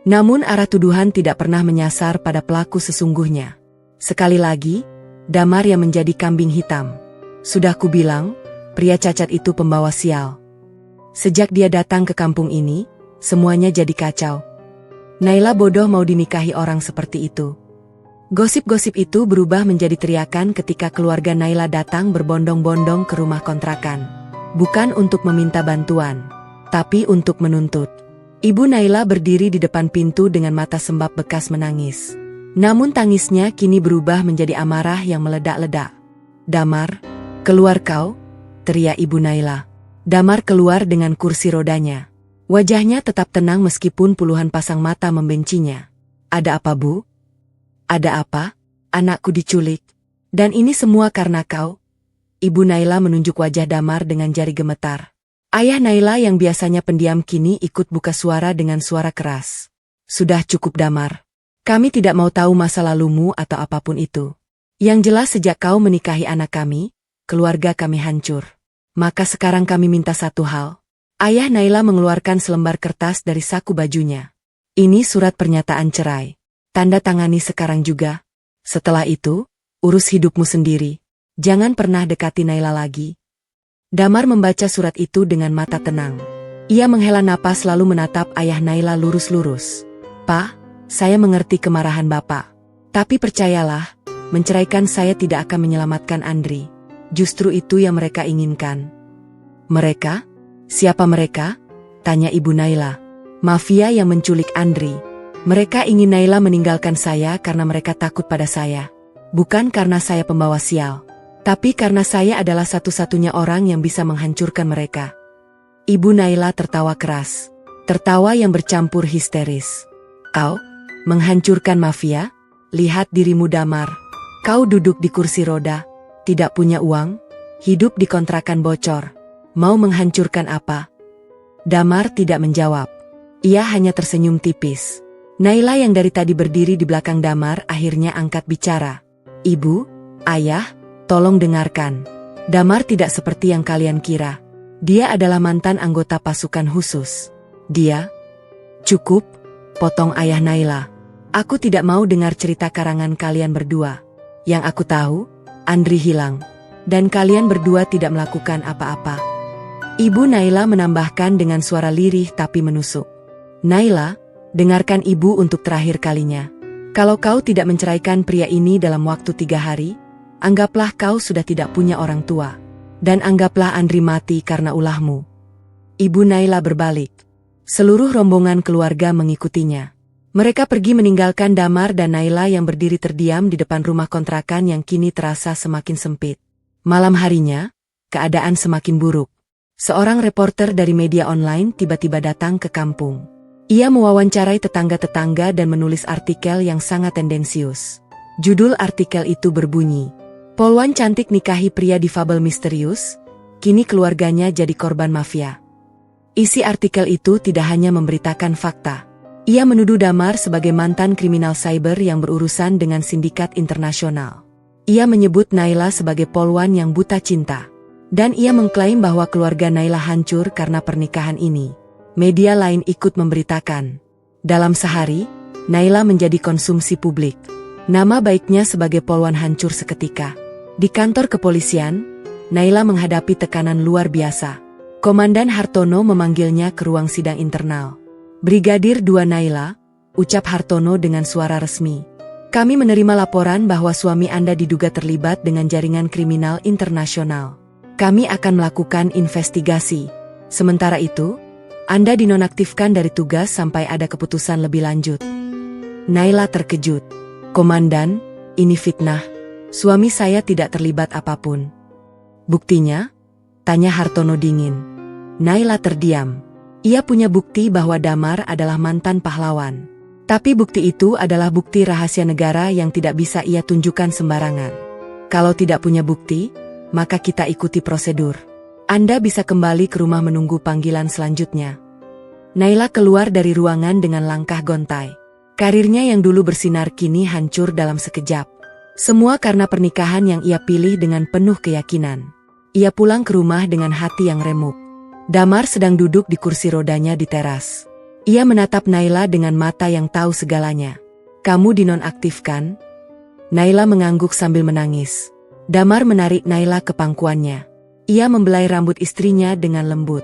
Namun arah tuduhan tidak pernah menyasar pada pelaku sesungguhnya. Sekali lagi, Damar yang menjadi kambing hitam. Sudah kubilang, pria cacat itu pembawa sial. Sejak dia datang ke kampung ini, semuanya jadi kacau. Naila bodoh mau dinikahi orang seperti itu. Gosip-gosip itu berubah menjadi teriakan ketika keluarga Naila datang berbondong-bondong ke rumah kontrakan. Bukan untuk meminta bantuan, tapi untuk menuntut. Ibu Naila berdiri di depan pintu dengan mata sembab bekas menangis. Namun tangisnya kini berubah menjadi amarah yang meledak-ledak. Damar, keluar kau, teriak ibu Naila. Damar keluar dengan kursi rodanya. Wajahnya tetap tenang meskipun puluhan pasang mata membencinya. Ada apa bu? Ada apa? Anakku diculik. Dan ini semua karena kau? Ibu Naila menunjuk wajah Damar dengan jari gemetar. Ayah Naila yang biasanya pendiam kini ikut buka suara dengan suara keras. Sudah cukup Damar. Kami tidak mau tahu masa lalumu atau apapun itu. Yang jelas sejak kau menikahi anak kami, keluarga kami hancur. Maka sekarang kami minta satu hal. Ayah Naila mengeluarkan selembar kertas dari saku bajunya. Ini surat pernyataan cerai. Tanda tangani sekarang juga. Setelah itu, urus hidupmu sendiri. Jangan pernah dekati Naila lagi. Damar membaca surat itu dengan mata tenang. Ia menghela napas lalu menatap ayah Naila lurus-lurus. Pak, saya mengerti kemarahan Bapak. Tapi percayalah, menceraikan saya tidak akan menyelamatkan Andri. Justru itu yang mereka inginkan. Mereka? Siapa mereka? Tanya ibu Naila. Mafia yang menculik Andri. Mereka ingin Naila meninggalkan saya karena mereka takut pada saya. Bukan karena saya pembawa sial. Tapi karena saya adalah satu-satunya orang yang bisa menghancurkan mereka. Ibu Naila tertawa keras. Tertawa yang bercampur histeris. Kau? Menghancurkan mafia? Lihat dirimu Damar. Kau duduk di kursi roda. Tidak punya uang? Hidup di kontrakan bocor. Mau menghancurkan apa? Damar tidak menjawab. Ia hanya tersenyum tipis. Naila yang dari tadi berdiri di belakang Damar akhirnya angkat bicara. Ibu, ayah, tolong dengarkan. Damar tidak seperti yang kalian kira. Dia adalah mantan anggota pasukan khusus. Dia... Cukup, potong ayah Naila. Aku tidak mau dengar cerita karangan kalian berdua. Yang aku tahu, Andri hilang. Dan kalian berdua tidak melakukan apa-apa. Ibu Naila menambahkan dengan suara lirih tapi menusuk. Naila, dengarkan ibu untuk terakhir kalinya. Kalau kau tidak menceraikan pria ini dalam waktu 3 hari, anggaplah kau sudah tidak punya orang tua. Dan anggaplah Andri mati karena ulahmu. Ibu Naila berbalik. Seluruh rombongan keluarga mengikutinya. Mereka pergi meninggalkan Damar dan Naila yang berdiri terdiam di depan rumah kontrakan yang kini terasa semakin sempit. Malam harinya, keadaan semakin buruk. Seorang reporter dari media online tiba-tiba datang ke kampung. Ia mewawancarai tetangga-tetangga dan menulis artikel yang sangat tendensius. Judul artikel itu berbunyi, "Polwan cantik nikahi pria difabel misterius, kini keluarganya jadi korban mafia." Isi artikel itu tidak hanya memberitakan fakta. Ia menuduh Damar sebagai mantan kriminal cyber yang berurusan dengan sindikat internasional. Ia menyebut Naila sebagai polwan yang buta cinta. Dan ia mengklaim bahwa keluarga Naila hancur karena pernikahan ini. Media lain ikut memberitakan. Dalam sehari, Naila menjadi konsumsi publik. Nama baiknya sebagai polwan hancur seketika. Di kantor kepolisian, Naila menghadapi tekanan luar biasa. Komandan Hartono memanggilnya ke ruang sidang internal. "Brigadir 2 Naila," ucap Hartono dengan suara resmi. "Kami menerima laporan bahwa suami Anda diduga terlibat dengan jaringan kriminal internasional. Kami akan melakukan investigasi. Sementara itu, Anda dinonaktifkan dari tugas sampai ada keputusan lebih lanjut." Naila terkejut. "Komandan, ini fitnah. Suami saya tidak terlibat apapun." "Buktinya?" tanya Hartono dingin. Naila terdiam. Ia punya bukti bahwa Damar adalah mantan pahlawan. Tapi bukti itu adalah bukti rahasia negara yang tidak bisa ia tunjukkan sembarangan. Kalau tidak punya bukti, maka kita ikuti prosedur. Anda bisa kembali ke rumah menunggu panggilan selanjutnya. Naila keluar dari ruangan dengan langkah gontai. Karirnya yang dulu bersinar kini hancur dalam sekejap. Semua karena pernikahan yang ia pilih dengan penuh keyakinan. Ia pulang ke rumah dengan hati yang remuk. Damar sedang duduk di kursi rodanya di teras. Ia menatap Naila dengan mata yang tahu segalanya. "Kamu dinonaktifkan?" Naila mengangguk sambil menangis. Damar menarik Naila ke pangkuannya. Ia membelai rambut istrinya dengan lembut.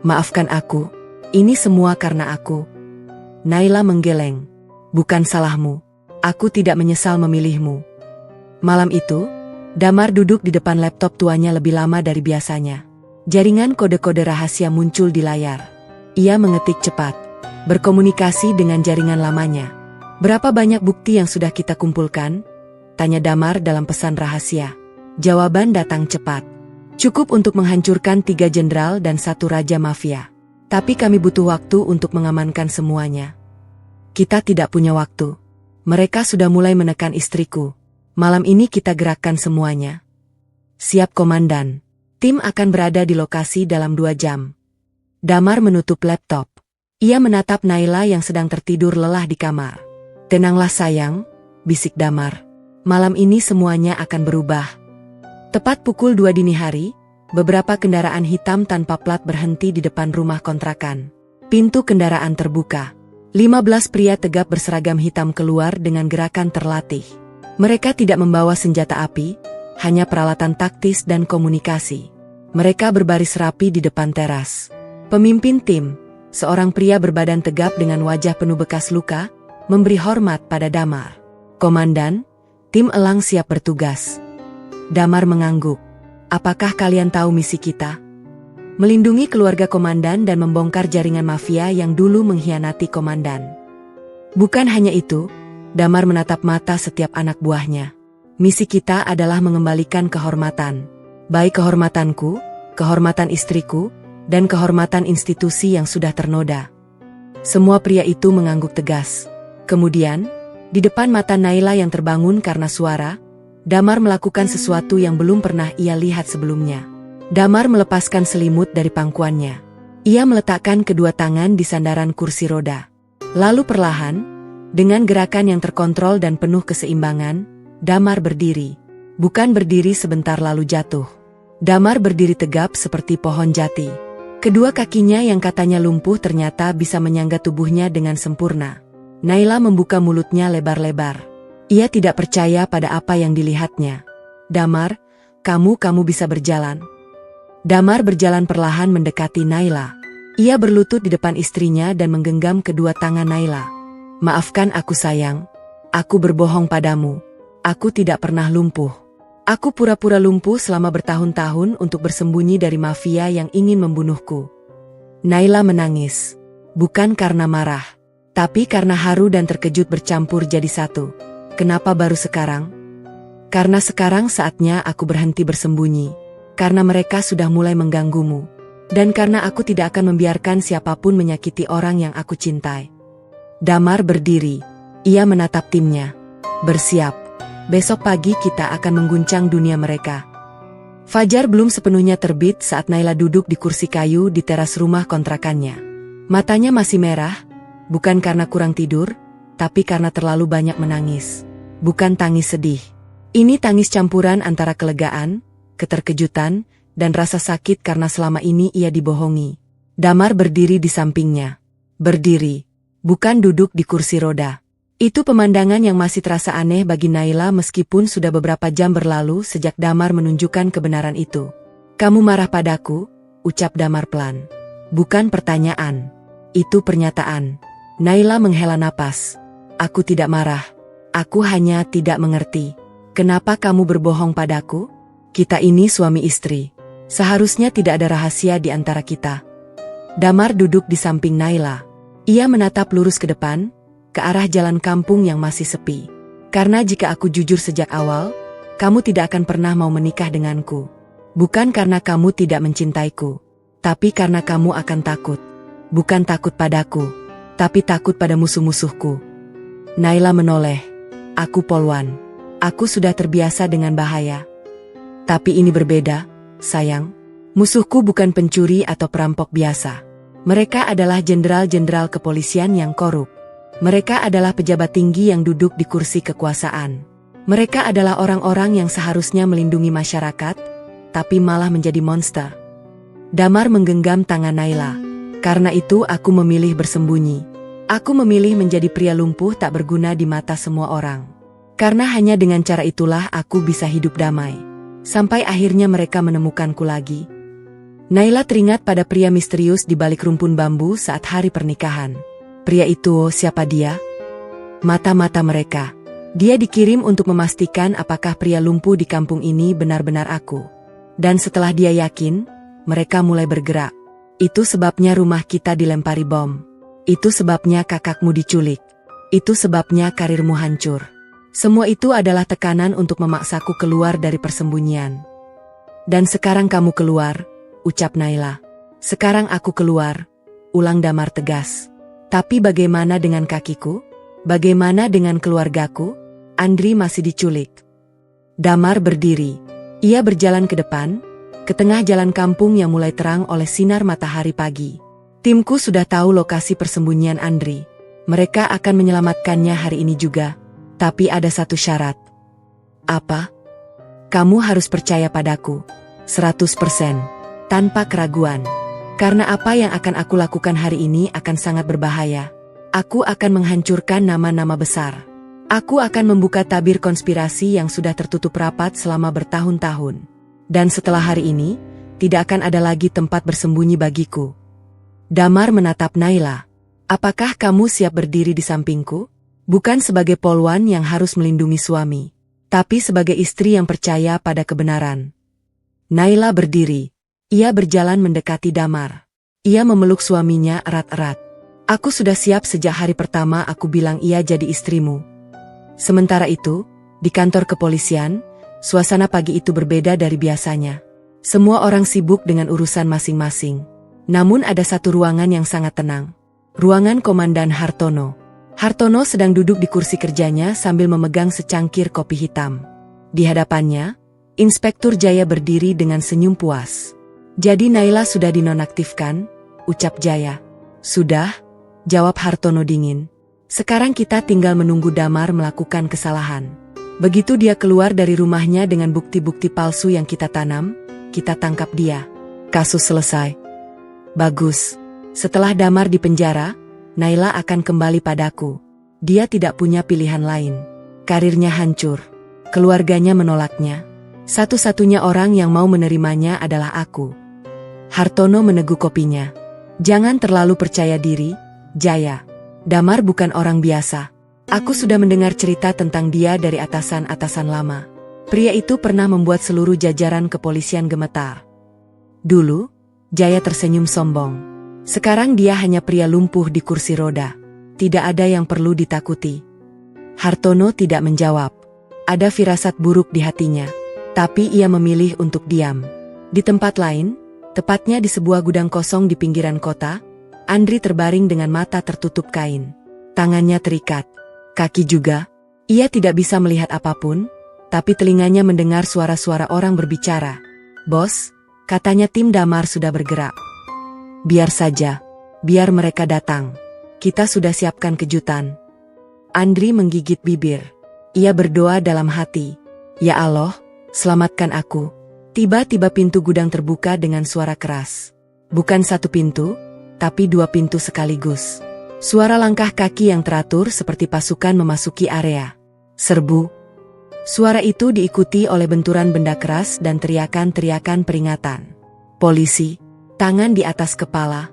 "Maafkan aku, ini semua karena aku." Naila menggeleng. "Bukan salahmu. Aku tidak menyesal memilihmu." Malam itu, Damar duduk di depan laptop tuanya lebih lama dari biasanya. Jaringan kode-kode rahasia muncul di layar. Ia mengetik cepat. Berkomunikasi dengan jaringan lamanya. "Berapa banyak bukti yang sudah kita kumpulkan?" tanya Damar dalam pesan rahasia. Jawaban datang cepat. "Cukup untuk menghancurkan 3 jenderal dan 1 raja mafia. Tapi kami butuh waktu untuk mengamankan semuanya." "Kita tidak punya waktu. Mereka sudah mulai menekan istriku. Malam ini kita gerakkan semuanya." "Siap, Komandan. Tim akan berada di lokasi dalam 2 jam." Damar menutup laptop. Ia menatap Naila yang sedang tertidur lelah di kamar. "Tenanglah sayang," bisik Damar. "Malam ini semuanya akan berubah." Tepat pukul 2 dini hari, beberapa kendaraan hitam tanpa plat berhenti di depan rumah kontrakan. Pintu kendaraan terbuka. 15 pria tegap berseragam hitam keluar dengan gerakan terlatih. Mereka tidak membawa senjata api, hanya peralatan taktis dan komunikasi. Mereka berbaris rapi di depan teras. Pemimpin tim, seorang pria berbadan tegap dengan wajah penuh bekas luka, memberi hormat pada Damar. "Komandan, tim elang siap bertugas." Damar mengangguk. "Apakah kalian tahu misi kita?" "Melindungi keluarga komandan dan membongkar jaringan mafia yang dulu mengkhianati komandan." "Bukan hanya itu," Damar menatap mata setiap anak buahnya. "Misi kita adalah mengembalikan kehormatan. Baik kehormatanku, kehormatan istriku, dan kehormatan institusi yang sudah ternoda." Semua pria itu mengangguk tegas. Kemudian, di depan mata Naila yang terbangun karena suara, Damar melakukan sesuatu yang belum pernah ia lihat sebelumnya. Damar melepaskan selimut dari pangkuannya. Ia meletakkan kedua tangan di sandaran kursi roda. Lalu perlahan, dengan gerakan yang terkontrol dan penuh keseimbangan, Damar berdiri. Bukan berdiri sebentar lalu jatuh. Damar berdiri tegap seperti pohon jati. Kedua kakinya yang katanya lumpuh ternyata bisa menyangga tubuhnya dengan sempurna. Naila membuka mulutnya lebar-lebar. Ia tidak percaya pada apa yang dilihatnya. Damar, kamu bisa berjalan. Damar berjalan perlahan mendekati Naila. Ia berlutut di depan istrinya dan menggenggam kedua tangan Naila. Maafkan aku sayang. Aku berbohong padamu. Aku tidak pernah lumpuh. Aku pura-pura lumpuh selama bertahun-tahun untuk bersembunyi dari mafia yang ingin membunuhku. Naila menangis. Bukan karena marah. Tapi karena haru dan terkejut bercampur jadi satu. Kenapa baru sekarang? Karena sekarang saatnya aku berhenti bersembunyi. Karena mereka sudah mulai mengganggumu. Dan karena aku tidak akan membiarkan siapapun menyakiti orang yang aku cintai. Damar berdiri. Ia menatap timnya. Bersiap. Besok pagi kita akan mengguncang dunia mereka. Fajar belum sepenuhnya terbit saat Naila duduk di kursi kayu di teras rumah kontrakannya. Matanya masih merah. Bukan karena kurang tidur, tapi karena terlalu banyak menangis. Bukan tangis sedih. Ini tangis campuran antara kelegaan, keterkejutan, dan rasa sakit karena selama ini ia dibohongi. Damar berdiri di sampingnya. Berdiri. Bukan duduk di kursi roda. Itu pemandangan yang masih terasa aneh bagi Naila meskipun sudah beberapa jam berlalu sejak Damar menunjukkan kebenaran itu. Kamu marah padaku, ucap Damar pelan. Bukan pertanyaan. Itu pernyataan. Naila menghela napas. Aku tidak marah. Aku hanya tidak mengerti. Kenapa kamu berbohong padaku? Kita ini suami istri. Seharusnya tidak ada rahasia di antara kita. Damar duduk di samping Naila. Ia menatap lurus ke depan, ke arah jalan kampung yang masih sepi. Karena jika aku jujur sejak awal, kamu tidak akan pernah mau menikah denganku. Bukan karena kamu tidak mencintaiku, tapi karena kamu akan takut. Bukan takut padaku, tapi takut pada musuh-musuhku. Naila menoleh. Aku polwan. Aku sudah terbiasa dengan bahaya. Tapi ini berbeda, sayang. Musuhku bukan pencuri atau perampok biasa. Mereka adalah jenderal-jenderal kepolisian yang korup. Mereka adalah pejabat tinggi yang duduk di kursi kekuasaan. Mereka adalah orang-orang yang seharusnya melindungi masyarakat, tapi malah menjadi monster. Damar menggenggam tangan Naila. Karena itu aku memilih bersembunyi. Aku memilih menjadi pria lumpuh tak berguna di mata semua orang. Karena hanya dengan cara itulah aku bisa hidup damai. Sampai akhirnya mereka menemukanku lagi. Naila teringat pada pria misterius di balik rumpun bambu saat hari pernikahan. Pria itu, siapa dia? Mata-mata mereka. Dia dikirim untuk memastikan apakah pria lumpuh di kampung ini benar-benar aku. Dan setelah dia yakin, mereka mulai bergerak. Itu sebabnya rumah kita dilempari bom. Itu sebabnya kakakmu diculik. Itu sebabnya karirmu hancur. Semua itu adalah tekanan untuk memaksaku keluar dari persembunyian. Dan sekarang kamu keluar, ucap Naila. Sekarang aku keluar, ulang Damar tegas. Tapi bagaimana dengan kakiku? Bagaimana dengan keluargaku? Andri masih diculik. Damar berdiri. Ia berjalan ke depan, ke tengah jalan kampung yang mulai terang oleh sinar matahari pagi. Timku sudah tahu lokasi persembunyian Andri. Mereka akan menyelamatkannya hari ini juga. Tapi ada satu syarat. Apa? Kamu harus percaya padaku. 100%. Tanpa keraguan. Karena apa yang akan aku lakukan hari ini akan sangat berbahaya. Aku akan menghancurkan nama-nama besar. Aku akan membuka tabir konspirasi yang sudah tertutup rapat selama bertahun-tahun. Dan setelah hari ini, tidak akan ada lagi tempat bersembunyi bagiku. Damar menatap Naila. Apakah kamu siap berdiri di sampingku? Bukan sebagai polwan yang harus melindungi suami, tapi sebagai istri yang percaya pada kebenaran. Naila berdiri. Ia berjalan mendekati Damar. Ia memeluk suaminya erat-erat. Aku sudah siap sejak hari pertama aku bilang ia jadi istrimu. Sementara itu, di kantor kepolisian, suasana pagi itu berbeda dari biasanya. Semua orang sibuk dengan urusan masing-masing. Namun ada satu ruangan yang sangat tenang. Ruangan Komandan Hartono. Hartono sedang duduk di kursi kerjanya sambil memegang secangkir kopi hitam. Di hadapannya, Inspektur Jaya berdiri dengan senyum puas. "Jadi Naila sudah dinonaktifkan?" ucap Jaya. "Sudah," jawab Hartono dingin. "Sekarang kita tinggal menunggu Damar melakukan kesalahan. Begitu dia keluar dari rumahnya dengan bukti-bukti palsu yang kita tanam, kita tangkap dia. Kasus selesai." "Bagus. Setelah Damar di penjara, Naila akan kembali padaku. Dia tidak punya pilihan lain. Karirnya hancur. Keluarganya menolaknya. Satu-satunya orang yang mau menerimanya adalah aku." Hartono meneguk kopinya. "Jangan terlalu percaya diri, Jaya. Damar bukan orang biasa. Aku sudah mendengar cerita tentang dia dari atasan-atasan lama. Pria itu pernah membuat seluruh jajaran kepolisian gemetar." Dulu, Jaya tersenyum sombong. Sekarang dia hanya pria lumpuh di kursi roda. Tidak ada yang perlu ditakuti. Hartono tidak menjawab. Ada firasat buruk di hatinya. Tapi ia memilih untuk diam. Di tempat lain, tepatnya di sebuah gudang kosong di pinggiran kota, Andri terbaring dengan mata tertutup kain. Tangannya terikat. Kaki juga. Ia tidak bisa melihat apapun, tapi telinganya mendengar suara-suara orang berbicara. "Bos, katanya tim Damar sudah bergerak." "Biar saja. Biar mereka datang. Kita sudah siapkan kejutan." Andri menggigit bibir. Ia berdoa dalam hati. "Ya Allah, selamatkan aku." Tiba-tiba pintu gudang terbuka dengan suara keras. Bukan satu pintu, tapi dua pintu sekaligus. Suara langkah kaki yang teratur seperti pasukan memasuki area. "Serbu." Suara itu diikuti oleh benturan benda keras dan teriakan-teriakan peringatan. "Polisi." Tangan di atas kepala.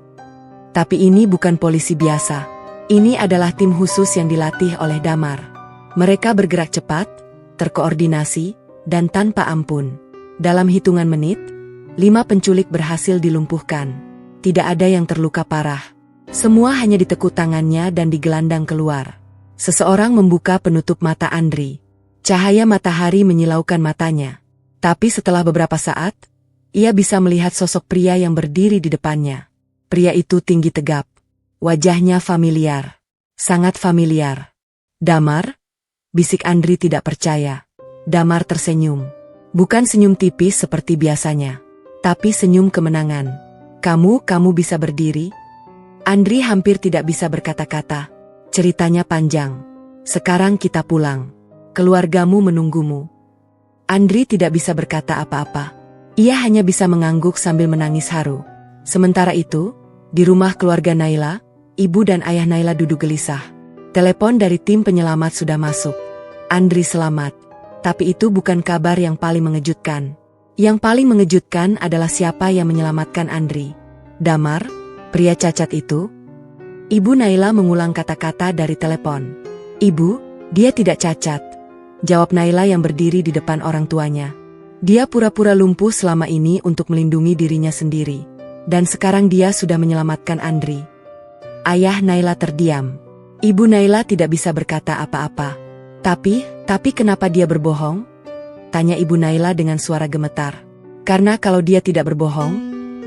Tapi ini bukan polisi biasa. Ini adalah tim khusus yang dilatih oleh Damar. Mereka bergerak cepat, terkoordinasi, dan tanpa ampun. Dalam hitungan menit, 5 penculik berhasil dilumpuhkan. Tidak ada yang terluka parah. Semua hanya ditekuk tangannya dan digelandang keluar. Seseorang membuka penutup mata Andri. Cahaya matahari menyilaukan matanya. Tapi setelah beberapa saat, ia bisa melihat sosok pria yang berdiri di depannya. Pria itu tinggi tegap. Wajahnya familiar. Sangat familiar. "Damar?" bisik Andri tidak percaya. Damar tersenyum. Bukan senyum tipis seperti biasanya, tapi senyum kemenangan. Kamu bisa berdiri?" Andri hampir tidak bisa berkata-kata. Ceritanya panjang. "Sekarang kita pulang. Keluargamu menunggumu." Andri tidak bisa berkata apa-apa. Ia hanya bisa mengangguk sambil menangis haru. Sementara itu, di rumah keluarga Naila, ibu dan ayah Naila duduk gelisah. Telepon dari tim penyelamat sudah masuk. Andri selamat. Tapi itu bukan kabar yang paling mengejutkan. Yang paling mengejutkan adalah siapa yang menyelamatkan Andri. "Damar, pria cacat itu?" Ibu Naila mengulang kata-kata dari telepon. "Ibu, dia tidak cacat," jawab Naila yang berdiri di depan orang tuanya. "Dia pura-pura lumpuh selama ini untuk melindungi dirinya sendiri. Dan sekarang dia sudah menyelamatkan Andri." Ayah Naila terdiam. Ibu Naila tidak bisa berkata apa-apa. Tapi kenapa dia berbohong?" tanya Ibu Naila dengan suara gemetar. "Karena kalau dia tidak berbohong,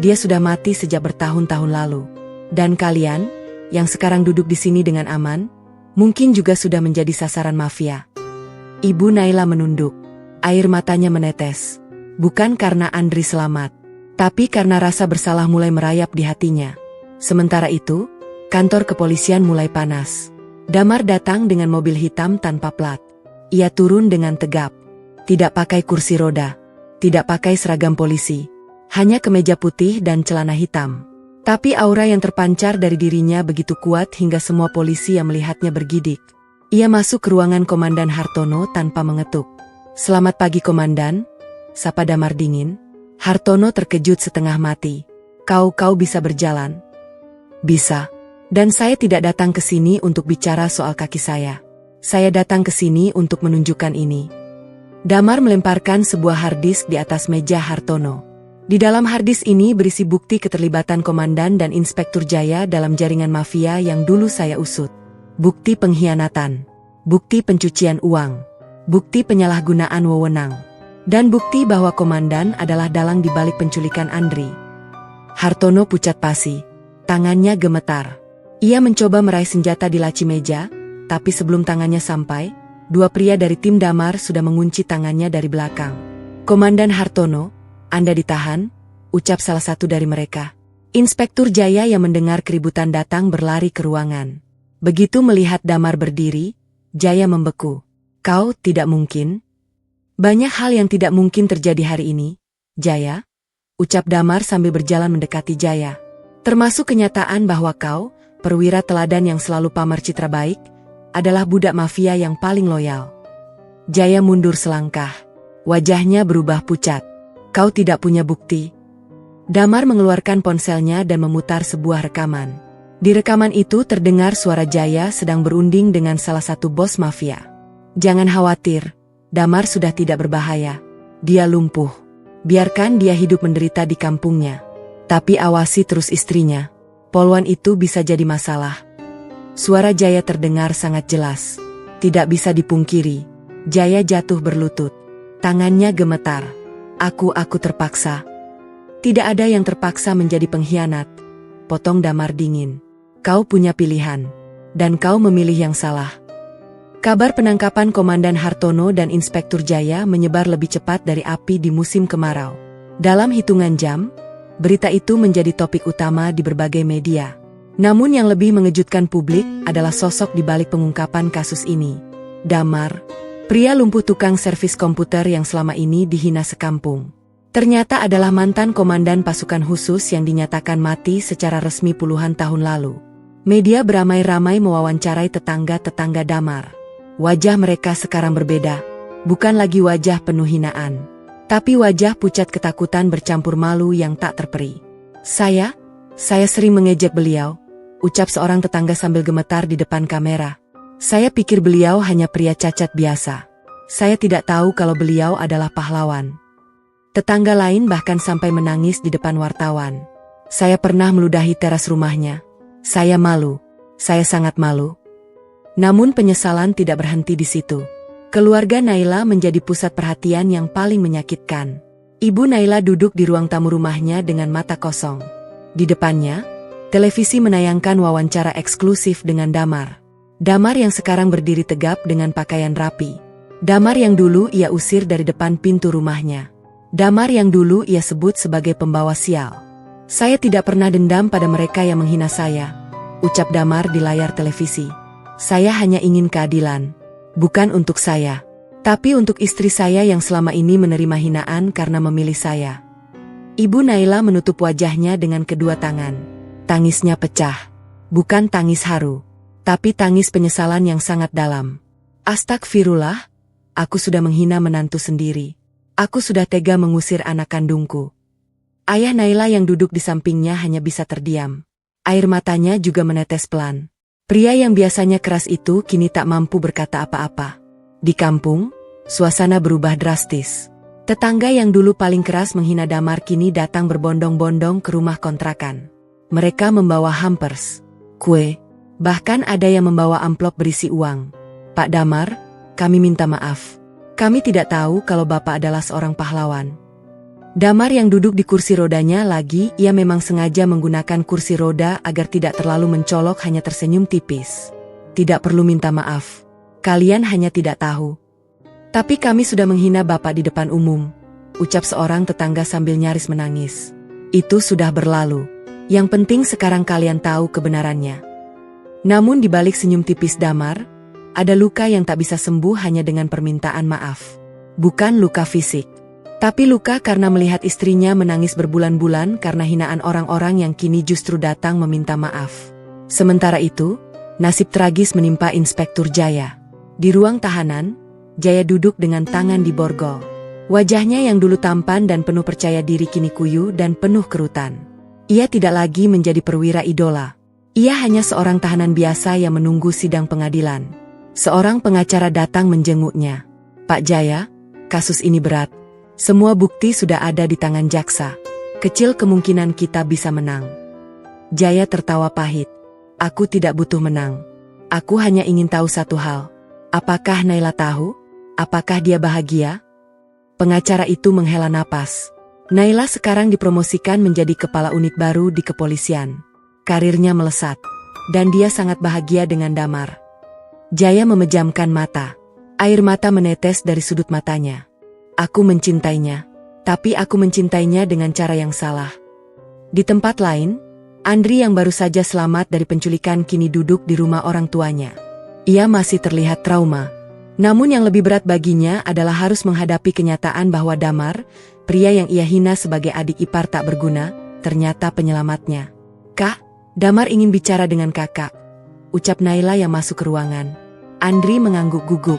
dia sudah mati sejak bertahun-tahun lalu. Dan kalian, yang sekarang duduk di sini dengan aman, mungkin juga sudah menjadi sasaran mafia." Ibu Naila menunduk. Air matanya menetes. Bukan karena Andri selamat, tapi karena rasa bersalah mulai merayap di hatinya. Sementara itu, kantor kepolisian mulai panas. Damar datang dengan mobil hitam tanpa plat. Ia turun dengan tegap. Tidak pakai kursi roda. Tidak pakai seragam polisi. Hanya kemeja putih dan celana hitam. Tapi aura yang terpancar dari dirinya begitu kuat hingga semua polisi yang melihatnya bergidik. Ia masuk ke ruangan Komandan Hartono tanpa mengetuk. "Selamat pagi Komandan," sapa Damar dingin. Hartono terkejut setengah mati. Kau bisa berjalan?" "Bisa. Dan saya tidak datang ke sini untuk bicara soal kaki saya. Saya datang ke sini untuk menunjukkan ini." Damar melemparkan sebuah harddisk di atas meja Hartono. Di dalam harddisk ini berisi bukti keterlibatan Komandan dan Inspektur Jaya dalam jaringan mafia yang dulu saya usut. Bukti pengkhianatan. Bukti pencucian uang. Bukti penyalahgunaan wewenang. Dan bukti bahwa Komandan adalah dalang di balik penculikan Andri. Hartono pucat pasi. Tangannya gemetar. Ia mencoba meraih senjata di laci meja, tapi sebelum tangannya sampai, dua pria dari tim Damar sudah mengunci tangannya dari belakang. "Komandan Hartono, Anda ditahan," ucap salah satu dari mereka. Inspektur Jaya yang mendengar keributan datang berlari ke ruangan. Begitu melihat Damar berdiri, Jaya membeku. "Kau tidak mungkin." "Banyak hal yang tidak mungkin terjadi hari ini, Jaya," ucap Damar sambil berjalan mendekati Jaya. "Termasuk kenyataan bahwa kau, perwira teladan yang selalu pamer citra baik, adalah budak mafia yang paling loyal." Jaya mundur selangkah. Wajahnya berubah pucat. "Kau tidak punya bukti?" Damar mengeluarkan ponselnya dan memutar sebuah rekaman. Di rekaman itu terdengar suara Jaya sedang berunding dengan salah satu bos mafia. "Jangan khawatir, Damar sudah tidak berbahaya. Dia lumpuh. Biarkan dia hidup menderita di kampungnya. Tapi awasi terus istrinya. Poluan itu bisa jadi masalah." Suara Jaya terdengar sangat jelas. Tidak bisa dipungkiri. Jaya jatuh berlutut. Tangannya gemetar. Aku terpaksa." "Tidak ada yang terpaksa menjadi pengkhianat," potong Damar dingin. "Kau punya pilihan. Dan kau memilih yang salah." Kabar penangkapan Komandan Hartono dan Inspektur Jaya menyebar lebih cepat dari api di musim kemarau. Dalam hitungan jam, berita itu menjadi topik utama di berbagai media. Namun yang lebih mengejutkan publik adalah sosok di balik pengungkapan kasus ini. Damar, pria lumpuh tukang servis komputer yang selama ini dihina sekampung. Ternyata adalah mantan komandan pasukan khusus yang dinyatakan mati secara resmi puluhan tahun lalu. Media beramai-ramai mewawancarai tetangga-tetangga Damar. Wajah mereka sekarang berbeda. Bukan lagi wajah penuh hinaan, tapi wajah pucat ketakutan bercampur malu yang tak terperi. Saya sering mengejek beliau," ucap seorang tetangga sambil gemetar di depan kamera. "Saya pikir beliau hanya pria cacat biasa. Saya tidak tahu kalau beliau adalah pahlawan." Tetangga lain bahkan sampai menangis di depan wartawan. "Saya pernah meludahi teras rumahnya. Saya malu. Saya sangat malu." Namun penyesalan tidak berhenti di situ. Keluarga Naila menjadi pusat perhatian yang paling menyakitkan. Ibu Naila duduk di ruang tamu rumahnya dengan mata kosong. Di depannya, televisi menayangkan wawancara eksklusif dengan Damar. Damar yang sekarang berdiri tegap dengan pakaian rapi. Damar yang dulu ia usir dari depan pintu rumahnya. Damar yang dulu ia sebut sebagai pembawa sial. "Saya tidak pernah dendam pada mereka yang menghina saya," ucap Damar di layar televisi. "Saya hanya ingin keadilan. Bukan untuk saya, tapi untuk istri saya yang selama ini menerima hinaan karena memilih saya." Ibu Naila menutup wajahnya dengan kedua tangan. Tangisnya pecah. Bukan tangis haru, tapi tangis penyesalan yang sangat dalam. "Astagfirullah, aku sudah menghina menantu sendiri. Aku sudah tega mengusir anak kandungku." Ayah Naila yang duduk di sampingnya hanya bisa terdiam. Air matanya juga menetes pelan. Pria yang biasanya keras itu kini tak mampu berkata apa-apa. Di kampung, suasana berubah drastis. Tetangga yang dulu paling keras menghina Damar kini datang berbondong-bondong ke rumah kontrakan. Mereka membawa hampers, kue, bahkan ada yang membawa amplop berisi uang. "Pak Damar, kami minta maaf. Kami tidak tahu kalau Bapak adalah seorang pahlawan." Damar yang duduk di kursi rodanya lagi, ia memang sengaja menggunakan kursi roda agar tidak terlalu mencolok, hanya tersenyum tipis. "Tidak perlu minta maaf. Kalian hanya tidak tahu. Tapi kami sudah menghina Bapak di depan umum," ucap seorang tetangga sambil nyaris menangis. "Itu sudah berlalu. Yang penting sekarang kalian tahu kebenarannya." Namun di balik senyum tipis Damar, ada luka yang tak bisa sembuh hanya dengan permintaan maaf. Bukan luka fisik, tapi luka karena melihat istrinya menangis berbulan-bulan karena hinaan orang-orang yang kini justru datang meminta maaf. Sementara itu, nasib tragis menimpa Inspektur Jaya. Di ruang tahanan, Jaya duduk dengan tangan di borgol. Wajahnya yang dulu tampan dan penuh percaya diri kini kuyu dan penuh kerutan. Ia tidak lagi menjadi perwira idola. Ia hanya seorang tahanan biasa yang menunggu sidang pengadilan. Seorang pengacara datang menjenguknya. "Pak Jaya, kasus ini berat. Semua bukti sudah ada di tangan jaksa. Kecil kemungkinan kita bisa menang." Jaya tertawa pahit. "Aku tidak butuh menang. Aku hanya ingin tahu satu hal. Apakah Naila tahu? Apakah dia bahagia?" Pengacara itu menghela napas. Naila sekarang dipromosikan menjadi kepala unit baru di kepolisian. Karirnya melesat. Dan dia sangat bahagia dengan Damar. Jaya memejamkan mata. Air mata menetes dari sudut matanya. Aku mencintainya. Tapi aku mencintainya dengan cara yang salah. Di tempat lain, Andri yang baru saja selamat dari penculikan kini duduk di rumah orang tuanya. Ia masih terlihat trauma. Namun yang lebih berat baginya adalah harus menghadapi kenyataan bahwa Damar, pria yang ia hina sebagai adik ipar tak berguna, ternyata penyelamatnya. "Kak, Damar ingin bicara dengan kakak," ucap Naila yang masuk ke ruangan. Andri mengangguk gugup.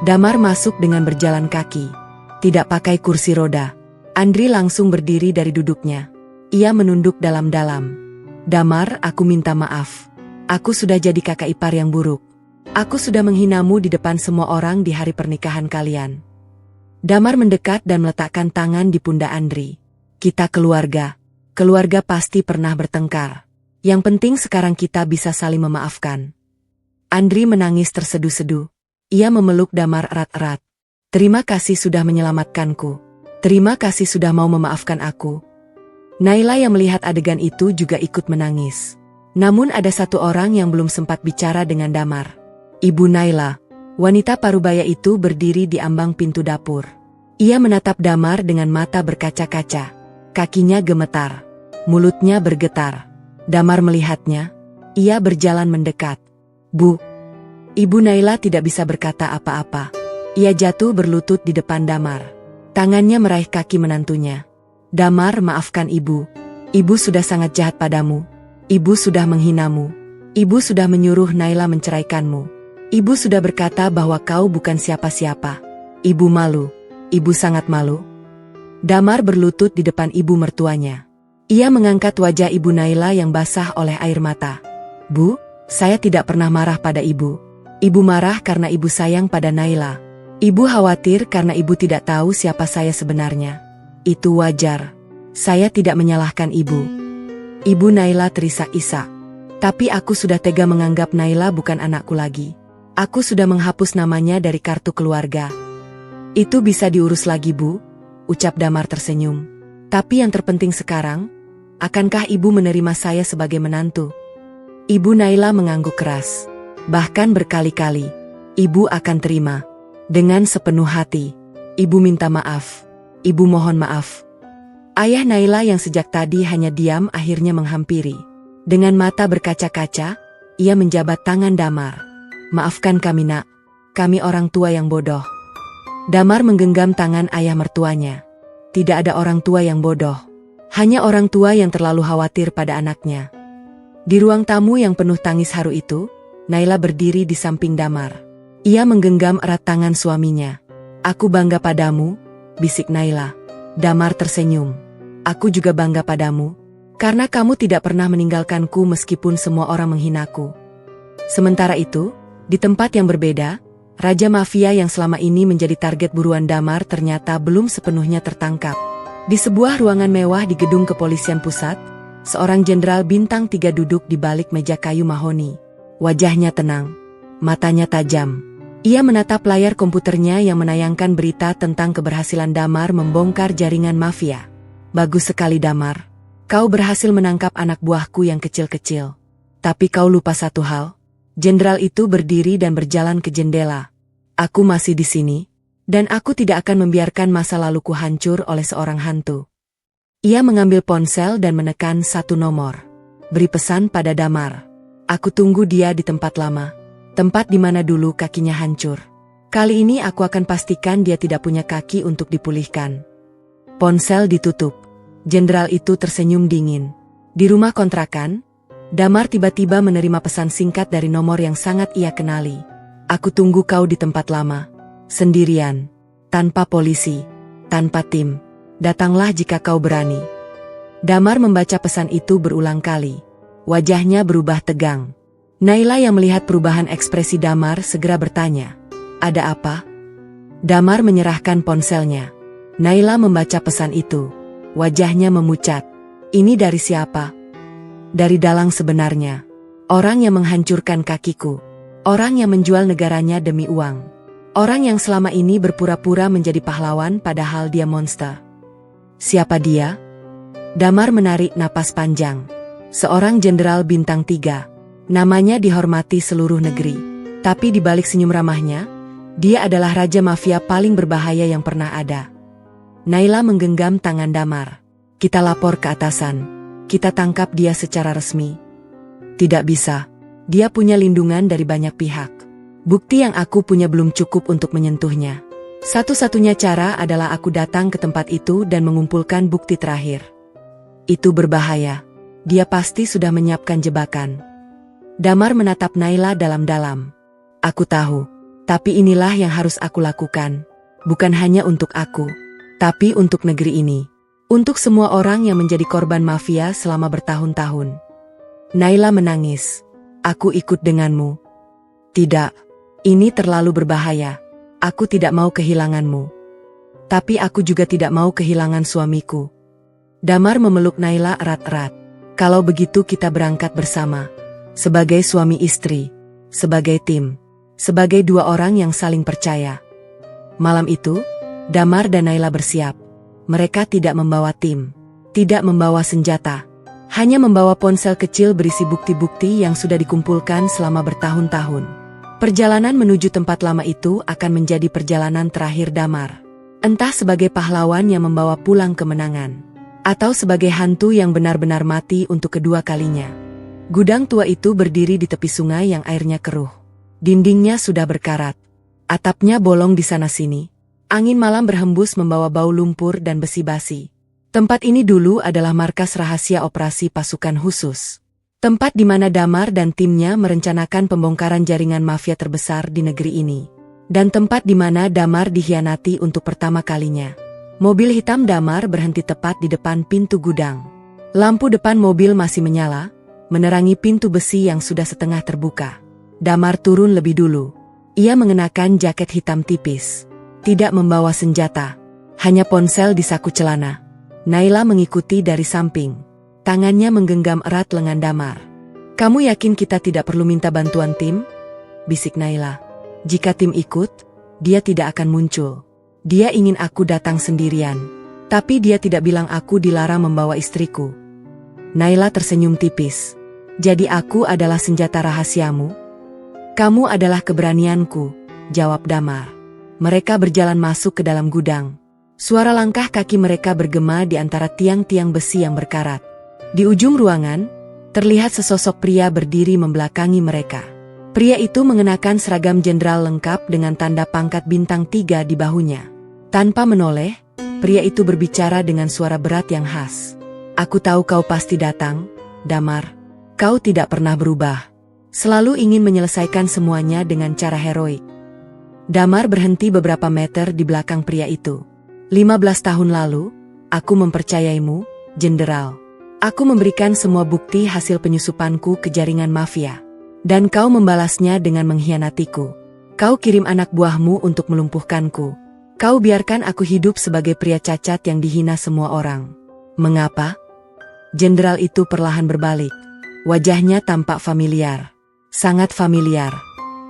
Damar masuk dengan berjalan kaki. Tidak pakai kursi roda. Andri langsung berdiri dari duduknya. Ia menunduk dalam-dalam. "Damar, aku minta maaf. Aku sudah jadi kakak ipar yang buruk. Aku sudah menghinamu di depan semua orang di hari pernikahan kalian." Damar mendekat dan meletakkan tangan di pundak Andri. "Kita keluarga. Keluarga pasti pernah bertengkar. Yang penting sekarang kita bisa saling memaafkan." Andri menangis terseduh-seduh. Ia memeluk Damar erat-erat. "Terima kasih sudah menyelamatkanku. Terima kasih sudah mau memaafkan aku." Naila yang melihat adegan itu juga ikut menangis. Namun ada satu orang yang belum sempat bicara dengan Damar. Ibu Naila. Wanita parubaya itu berdiri di ambang pintu dapur. Ia menatap Damar dengan mata berkaca-kaca. Kakinya gemetar. Mulutnya bergetar. Damar melihatnya. Ia berjalan mendekat. "Bu." Ibu Naila tidak bisa berkata apa-apa. Ia jatuh berlutut di depan Damar. Tangannya meraih kaki menantunya. "Damar, maafkan ibu. Ibu sudah sangat jahat padamu. Ibu sudah menghinamu. Ibu sudah menyuruh Naila menceraikanmu. Ibu sudah berkata bahwa kau bukan siapa-siapa. Ibu malu. Ibu sangat malu." Damar berlutut di depan ibu mertuanya. Ia mengangkat wajah ibu Naila yang basah oleh air mata. "Bu, saya tidak pernah marah pada ibu. Ibu marah karena ibu sayang pada Naila. Ibu khawatir karena ibu tidak tahu siapa saya sebenarnya. Itu wajar. Saya tidak menyalahkan ibu." Ibu Naila terisak-isak. "Tapi aku sudah tega menganggap Naila bukan anakku lagi. Aku sudah menghapus namanya dari kartu keluarga." "Itu bisa diurus lagi, Bu," ucap Damar tersenyum. "Tapi yang terpenting sekarang, akankah ibu menerima saya sebagai menantu?" Ibu Naila mengangguk keras. "Bahkan berkali-kali, ibu akan terima. Dengan sepenuh hati. Ibu minta maaf. Ibu mohon maaf." Ayah Naila yang sejak tadi hanya diam akhirnya menghampiri. Dengan mata berkaca-kaca, ia menjabat tangan Damar. "Maafkan kami, Nak. Kami orang tua yang bodoh." Damar menggenggam tangan ayah mertuanya. Tidak ada orang tua yang bodoh. Hanya orang tua yang terlalu khawatir pada anaknya. Di ruang tamu yang penuh tangis haru itu, Naila berdiri di samping Damar. Ia menggenggam erat tangan suaminya. "Aku bangga padamu," bisik Naila. Damar tersenyum. "Aku juga bangga padamu. Karena kamu tidak pernah meninggalkanku meskipun semua orang menghinaku." Sementara itu, di tempat yang berbeda, raja mafia yang selama ini menjadi target buruan Damar ternyata belum sepenuhnya tertangkap. Di sebuah ruangan mewah di gedung kepolisian pusat, seorang jenderal bintang 3 duduk di balik meja kayu mahoni. Wajahnya tenang, matanya tajam. Ia menatap layar komputernya yang menayangkan berita tentang keberhasilan Damar membongkar jaringan mafia. "Bagus sekali, Damar. Kau berhasil menangkap anak buahku yang kecil-kecil. Tapi kau lupa satu hal." Jenderal itu berdiri dan berjalan ke jendela. "Aku masih di sini, dan aku tidak akan membiarkan masa laluku hancur oleh seorang hantu." Ia mengambil ponsel dan menekan satu nomor. "Beri pesan pada Damar. Aku tunggu dia di tempat lama. Tempat di mana dulu kakinya hancur. Kali ini aku akan pastikan dia tidak punya kaki untuk dipulihkan." Ponsel ditutup. Jenderal itu tersenyum dingin. Di rumah kontrakan, Damar tiba-tiba menerima pesan singkat dari nomor yang sangat ia kenali. "Aku tunggu kau di tempat lama. Sendirian. Tanpa polisi. Tanpa tim. Datanglah jika kau berani." Damar membaca pesan itu berulang kali. Wajahnya berubah tegang. Naila yang melihat perubahan ekspresi Damar segera bertanya, "Ada apa?" Damar menyerahkan ponselnya. Naila membaca pesan itu. Wajahnya memucat. "Ini dari siapa?" "Dari dalang sebenarnya. Orang yang menghancurkan kakiku. Orang yang menjual negaranya demi uang. Orang yang selama ini berpura-pura menjadi pahlawan padahal dia monster." "Siapa dia?" Damar menarik napas panjang. "Seorang jenderal bintang 3. Namanya dihormati seluruh negeri." Tapi di balik senyum ramahnya, Dia adalah raja mafia paling berbahaya yang pernah ada. Naila menggenggam tangan Damar. Kita lapor ke atasan. Kita tangkap dia secara resmi. Tidak bisa. Dia punya lindungan dari banyak pihak. Bukti yang aku punya belum cukup untuk menyentuhnya. Satu-satunya cara adalah aku datang ke tempat itu dan mengumpulkan bukti terakhir. Itu berbahaya. Dia pasti sudah menyiapkan jebakan. Damar menatap Naila dalam-dalam. Aku tahu. Tapi inilah yang harus aku lakukan. Bukan hanya untuk aku, tapi untuk negeri ini. Untuk semua orang yang menjadi korban mafia selama bertahun-tahun. Naila menangis. Aku ikut denganmu. Tidak. Ini terlalu berbahaya. Aku tidak mau kehilanganmu. Tapi aku juga tidak mau kehilangan suamiku. Damar memeluk Naila erat-erat. Kalau begitu kita berangkat bersama. Sebagai suami istri. Sebagai tim. Sebagai dua orang yang saling percaya. Malam itu, Damar dan Naila bersiap. Mereka tidak membawa tim. Tidak membawa senjata. Hanya membawa ponsel kecil berisi bukti-bukti yang sudah dikumpulkan selama bertahun-tahun. Perjalanan menuju tempat lama itu akan menjadi perjalanan terakhir Damar. Entah sebagai pahlawan yang membawa pulang kemenangan. Atau sebagai hantu yang benar-benar mati untuk kedua kalinya. Gudang tua itu berdiri di tepi sungai yang airnya keruh. Dindingnya sudah berkarat. Atapnya bolong di sana-sini. Angin malam berhembus membawa bau lumpur dan besi basi. Tempat ini dulu adalah markas rahasia operasi pasukan khusus. Tempat di mana Damar dan timnya merencanakan pembongkaran jaringan mafia terbesar di negeri ini. Dan tempat di mana Damar dikhianati untuk pertama kalinya. Mobil hitam Damar berhenti tepat di depan pintu gudang. Lampu depan mobil masih menyala, menerangi pintu besi yang sudah setengah terbuka. Damar turun lebih dulu. Ia mengenakan jaket hitam tipis. Tidak membawa senjata. Hanya ponsel di saku celana. Naila mengikuti dari samping. Tangannya menggenggam erat lengan Damar. Kamu yakin kita tidak perlu minta bantuan tim? Bisik Naila. Jika tim ikut, dia tidak akan muncul. Dia ingin aku datang sendirian. Tapi dia tidak bilang aku dilarang membawa istriku. Naila tersenyum tipis. Jadi aku adalah senjata rahasiamu? Kamu adalah keberanianku, jawab Damar. Mereka berjalan masuk ke dalam gudang. Suara langkah kaki mereka bergema di antara tiang-tiang besi yang berkarat. Di ujung ruangan, terlihat sesosok pria berdiri membelakangi mereka. Pria itu mengenakan seragam jenderal lengkap dengan tanda pangkat bintang 3 di bahunya. Tanpa menoleh, pria itu berbicara dengan suara berat yang khas. Aku tahu kau pasti datang, Damar. Kau tidak pernah berubah. Selalu ingin menyelesaikan semuanya dengan cara heroik. Damar berhenti beberapa meter di belakang pria itu. 15 tahun lalu, aku mempercayaimu, Jenderal. Aku memberikan semua bukti hasil penyusupanku ke jaringan mafia. Dan kau membalasnya dengan mengkhianatiku. Kau kirim anak buahmu untuk melumpuhkanku. Kau biarkan aku hidup sebagai pria cacat yang dihina semua orang. Mengapa? Jenderal itu perlahan berbalik. Wajahnya tampak familiar. Sangat familiar.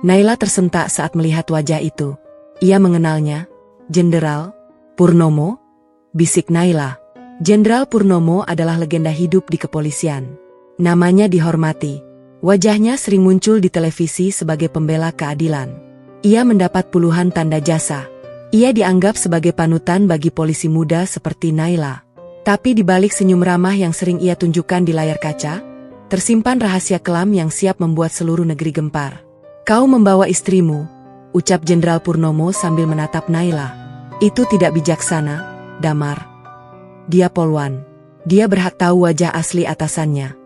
Naila tersentak saat melihat wajah itu. Ia mengenalnya. Jenderal Purnomo? Bisik Naila. Jenderal Purnomo adalah legenda hidup di kepolisian. Namanya dihormati. Wajahnya sering muncul di televisi sebagai pembela keadilan. Ia mendapat puluhan tanda jasa. Ia dianggap sebagai panutan bagi polisi muda seperti Naila. Tapi di balik senyum ramah yang sering ia tunjukkan di layar kaca, tersimpan rahasia kelam yang siap membuat seluruh negeri gempar. Kau membawa istrimu, ucap Jenderal Purnomo sambil menatap Naila. Itu tidak bijaksana, Damar. Dia polwan. Dia berhak tahu wajah asli atasannya.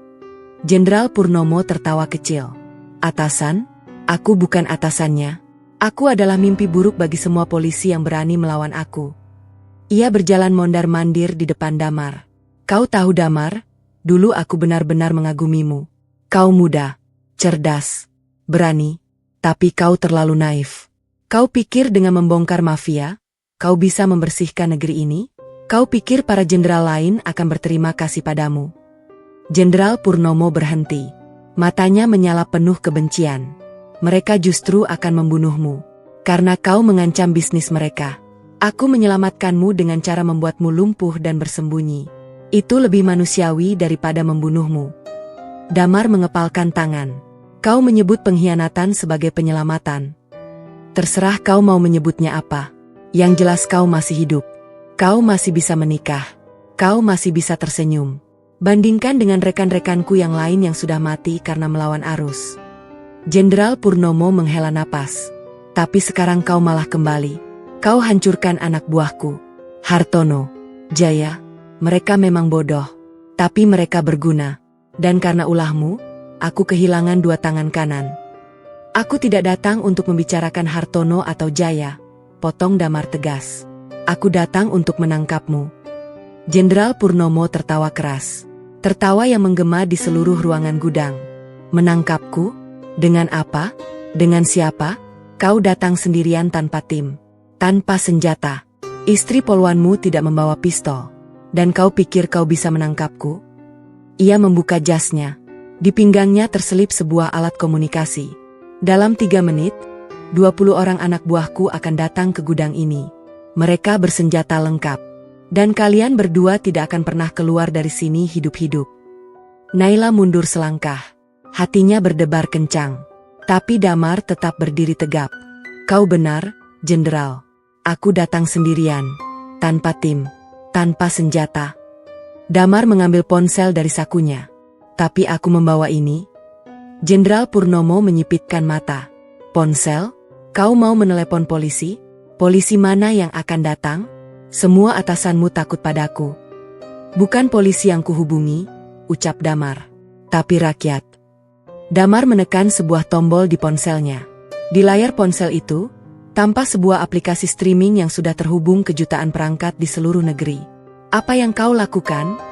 Jenderal Purnomo tertawa kecil. Atasan? Aku bukan atasannya. Aku adalah mimpi buruk bagi semua polisi yang berani melawan aku. Ia berjalan mondar-mandir di depan Damar. Kau tahu Damar? Dulu aku benar-benar mengagumimu. Kau muda, cerdas, berani, tapi kau terlalu naif. Kau pikir dengan membongkar mafia, kau bisa membersihkan negeri ini? Kau pikir para jenderal lain akan berterima kasih padamu? Jenderal Purnomo berhenti. Matanya menyala penuh kebencian. Mereka justru akan membunuhmu. Karena kau mengancam bisnis mereka. Aku menyelamatkanmu dengan cara membuatmu lumpuh dan bersembunyi. Itu lebih manusiawi daripada membunuhmu. Damar mengepalkan tangan. Kau menyebut pengkhianatan sebagai penyelamatan. Terserah kau mau menyebutnya apa. Yang jelas kau masih hidup. Kau masih bisa menikah. Kau masih bisa tersenyum. Bandingkan dengan rekan-rekanku yang lain yang sudah mati karena melawan arus. Jenderal Purnomo menghela napas. Tapi sekarang kau malah kembali. Kau hancurkan anak buahku. Hartono, Jaya, mereka memang bodoh. Tapi mereka berguna. Dan karena ulahmu, aku kehilangan dua tangan kanan. Aku tidak datang untuk membicarakan Hartono atau Jaya, potong Damar tegas. Aku datang untuk menangkapmu. Jenderal Purnomo tertawa keras. Tertawa yang menggema di seluruh ruangan gudang. Menangkapku? Dengan apa? Dengan siapa? Kau datang sendirian tanpa tim. Tanpa senjata. Istri poluanmu tidak membawa pistol. Dan kau pikir kau bisa menangkapku? Ia membuka jasnya. Di pinggangnya terselip sebuah alat komunikasi. Dalam 3 menit, 20 orang anak buahku akan datang ke gudang ini. Mereka bersenjata lengkap. Dan kalian berdua tidak akan pernah keluar dari sini hidup-hidup. Naila mundur selangkah. Hatinya berdebar kencang. Tapi Damar tetap berdiri tegap. Kau benar, Jenderal. Aku datang sendirian. Tanpa tim. Tanpa senjata. Damar mengambil ponsel dari sakunya. Tapi aku membawa ini. Jenderal Purnomo menyipitkan mata. Ponsel? Kau mau menelepon polisi? Polisi mana yang akan datang? Semua atasanmu takut padaku. Bukan polisi yang kuhubungi, ucap Damar. Tapi rakyat. Damar menekan sebuah tombol di ponselnya. Di layar ponsel itu, tampak sebuah aplikasi streaming yang sudah terhubung ke jutaan perangkat di seluruh negeri. Apa yang kau lakukan?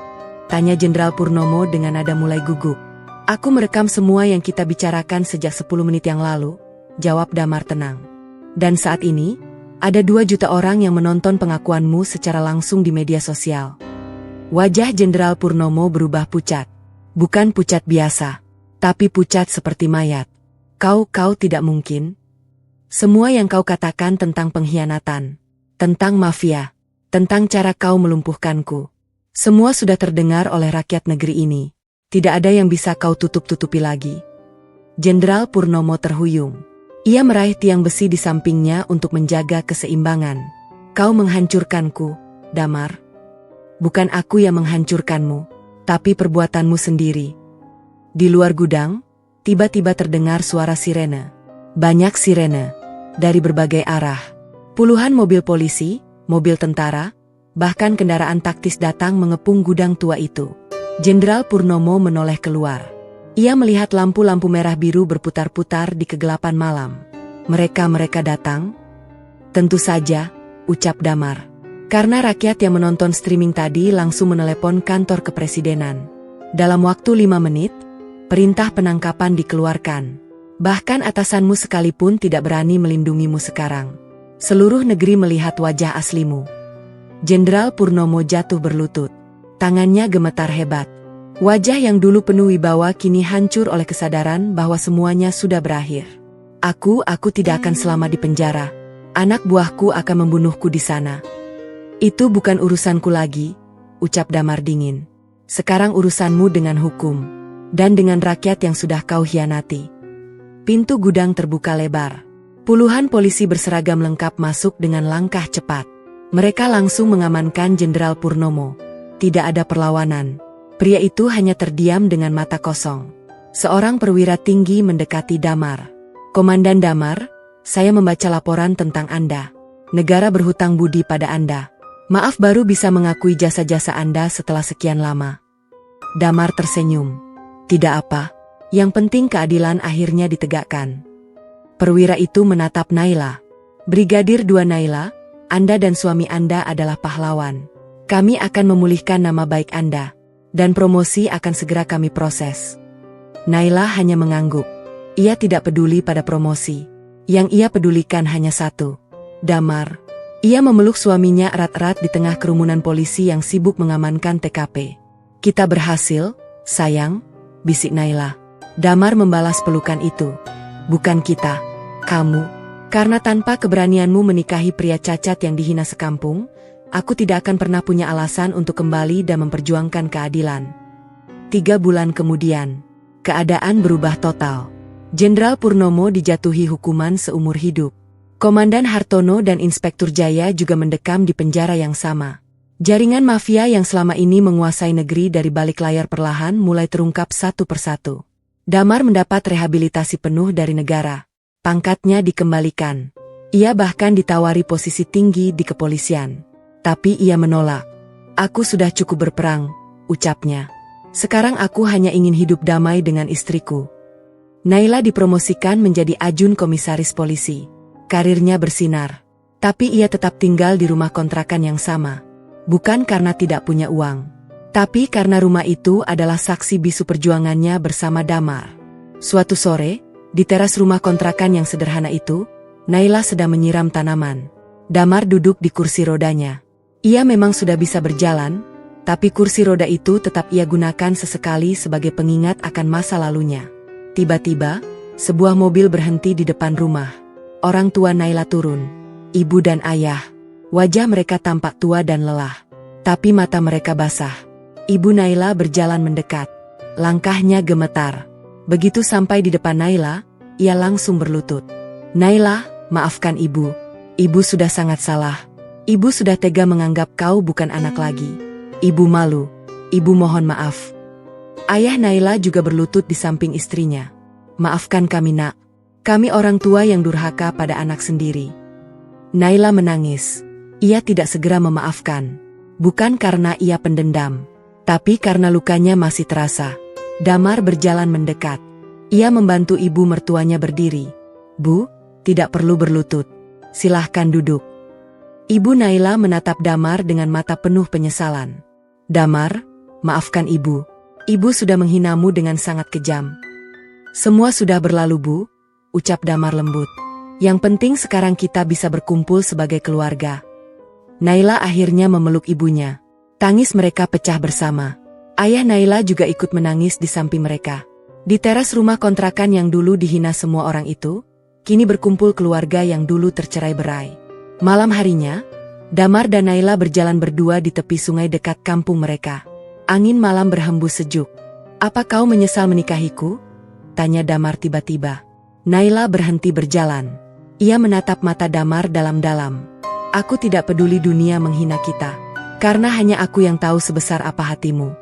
Tanya Jenderal Purnomo dengan nada mulai gugup. Aku merekam semua yang kita bicarakan sejak 10 menit yang lalu, jawab Damar tenang. Dan saat ini, ada 2 juta orang yang menonton pengakuanmu secara langsung di media sosial. Wajah Jenderal Purnomo berubah pucat. Bukan pucat biasa, tapi pucat seperti mayat. Kau tidak mungkin. Semua yang kau katakan tentang pengkhianatan, tentang mafia, tentang cara kau melumpuhkanku, semua sudah terdengar oleh rakyat negeri ini. Tidak ada yang bisa kau tutup-tutupi lagi. Jenderal Purnomo terhuyung. Ia meraih tiang besi di sampingnya untuk menjaga keseimbangan. Kau menghancurkanku, Damar. Bukan aku yang menghancurkanmu, tapi perbuatanmu sendiri. Di luar gudang, tiba-tiba terdengar suara sirene. Banyak sirene. Dari berbagai arah. Puluhan mobil polisi, mobil tentara, bahkan kendaraan taktis datang mengepung gudang tua itu. Jenderal Purnomo menoleh keluar. Ia melihat lampu-lampu merah biru berputar-putar di kegelapan malam. Mereka datang? Tentu saja, ucap Damar. Karena rakyat yang menonton streaming tadi langsung menelepon kantor kepresidenan. Dalam waktu 5 menit, perintah penangkapan dikeluarkan. Bahkan atasanmu sekalipun tidak berani melindungimu sekarang. Seluruh negeri melihat wajah aslimu. Jenderal Purnomo jatuh berlutut. Tangannya gemetar hebat. Wajah yang dulu penuh wibawa kini hancur oleh kesadaran bahwa semuanya sudah berakhir. Aku tidak akan selama di penjara. Anak buahku akan membunuhku di sana. Itu bukan urusanku lagi, ucap Damar dingin. Sekarang urusanmu dengan hukum. Dan dengan rakyat yang sudah kau hianati. Pintu gudang terbuka lebar. Puluhan polisi berseragam lengkap masuk dengan langkah cepat. Mereka langsung mengamankan Jenderal Purnomo. Tidak ada perlawanan. Pria itu hanya terdiam dengan mata kosong. Seorang perwira tinggi mendekati Damar. Komandan Damar, saya membaca laporan tentang Anda. Negara berhutang budi pada Anda. Maaf baru bisa mengakui jasa-jasa Anda setelah sekian lama. Damar tersenyum. Tidak apa. Yang penting keadilan akhirnya ditegakkan. Perwira itu menatap Naila. Brigadir 2 Naila, Anda dan suami Anda adalah pahlawan. Kami akan memulihkan nama baik Anda. Dan promosi akan segera kami proses. Naila hanya mengangguk. Ia tidak peduli pada promosi. Yang ia pedulikan hanya satu. Damar. Ia memeluk suaminya erat-erat di tengah kerumunan polisi yang sibuk mengamankan TKP. Kita berhasil, sayang, bisik Naila. Damar membalas pelukan itu. Bukan kita, kamu. Karena tanpa keberanianmu menikahi pria cacat yang dihina sekampung, aku tidak akan pernah punya alasan untuk kembali dan memperjuangkan keadilan. 3 bulan kemudian, keadaan berubah total. Jenderal Purnomo dijatuhi hukuman seumur hidup. Komandan Hartono dan Inspektur Jaya juga mendekam di penjara yang sama. Jaringan mafia yang selama ini menguasai negeri dari balik layar perlahan mulai terungkap satu persatu. Damar mendapat rehabilitasi penuh dari negara. Pangkatnya dikembalikan. Ia bahkan ditawari posisi tinggi di kepolisian. Tapi ia menolak. "Aku sudah cukup berperang," ucapnya. "Sekarang aku hanya ingin hidup damai dengan istriku." Naila dipromosikan menjadi ajun komisaris polisi. Karirnya bersinar. Tapi ia tetap tinggal di rumah kontrakan yang sama. Bukan karena tidak punya uang. Tapi karena rumah itu adalah saksi bisu perjuangannya bersama Damar. Suatu sore, di teras rumah kontrakan yang sederhana itu, Naila sedang menyiram tanaman. Damar duduk di kursi rodanya. Ia memang sudah bisa berjalan, tapi kursi roda itu tetap ia gunakan sesekali sebagai pengingat akan masa lalunya. Tiba-tiba, sebuah mobil berhenti di depan rumah. Orang tua Naila turun. Ibu dan ayah. Wajah mereka tampak tua dan lelah. Tapi mata mereka basah. Ibu Naila berjalan mendekat. Langkahnya gemetar. Begitu sampai di depan Naila, ia langsung berlutut. "Naila, maafkan ibu. Ibu sudah sangat salah. Ibu sudah tega menganggap kau bukan anak lagi. Ibu malu. Ibu mohon maaf." Ayah Naila juga berlutut di samping istrinya. "Maafkan kami, Nak. Kami orang tua yang durhaka pada anak sendiri." Naila menangis. Ia tidak segera memaafkan. Bukan karena ia pendendam, tapi karena lukanya masih terasa. Damar berjalan mendekat. Ia membantu ibu mertuanya berdiri. "Bu, tidak perlu berlutut. Silahkan duduk." Ibu Naila menatap Damar dengan mata penuh penyesalan. "Damar, maafkan ibu. Ibu sudah menghinamu dengan sangat kejam." "Semua sudah berlalu, Bu," ucap Damar lembut. "Yang penting sekarang kita bisa berkumpul sebagai keluarga." Naila akhirnya memeluk ibunya. Tangis mereka pecah bersama. Ayah Naila juga ikut menangis di samping mereka. Di teras rumah kontrakan yang dulu dihina semua orang itu, kini berkumpul keluarga yang dulu tercerai-berai. Malam harinya, Damar dan Naila berjalan berdua di tepi sungai dekat kampung mereka. Angin malam berhembus sejuk. "Apa kau menyesal menikahiku?" tanya Damar tiba-tiba. Naila berhenti berjalan. Ia menatap mata Damar dalam-dalam. "Aku tidak peduli dunia menghina kita. Karena hanya aku yang tahu sebesar apa hatimu."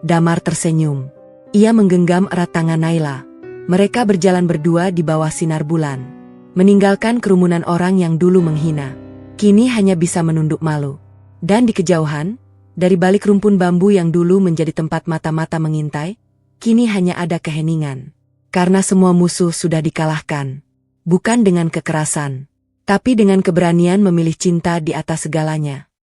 Damar tersenyum. Ia menggenggam erat tangan Naila. Mereka berjalan berdua di bawah sinar bulan. Meninggalkan kerumunan orang yang dulu menghina. Kini hanya bisa menunduk malu. Dan di kejauhan, dari balik rumpun bambu yang dulu menjadi tempat mata-mata mengintai, kini hanya ada keheningan. Karena semua musuh sudah dikalahkan. Bukan dengan kekerasan, tapi dengan keberanian memilih cinta di atas segalanya.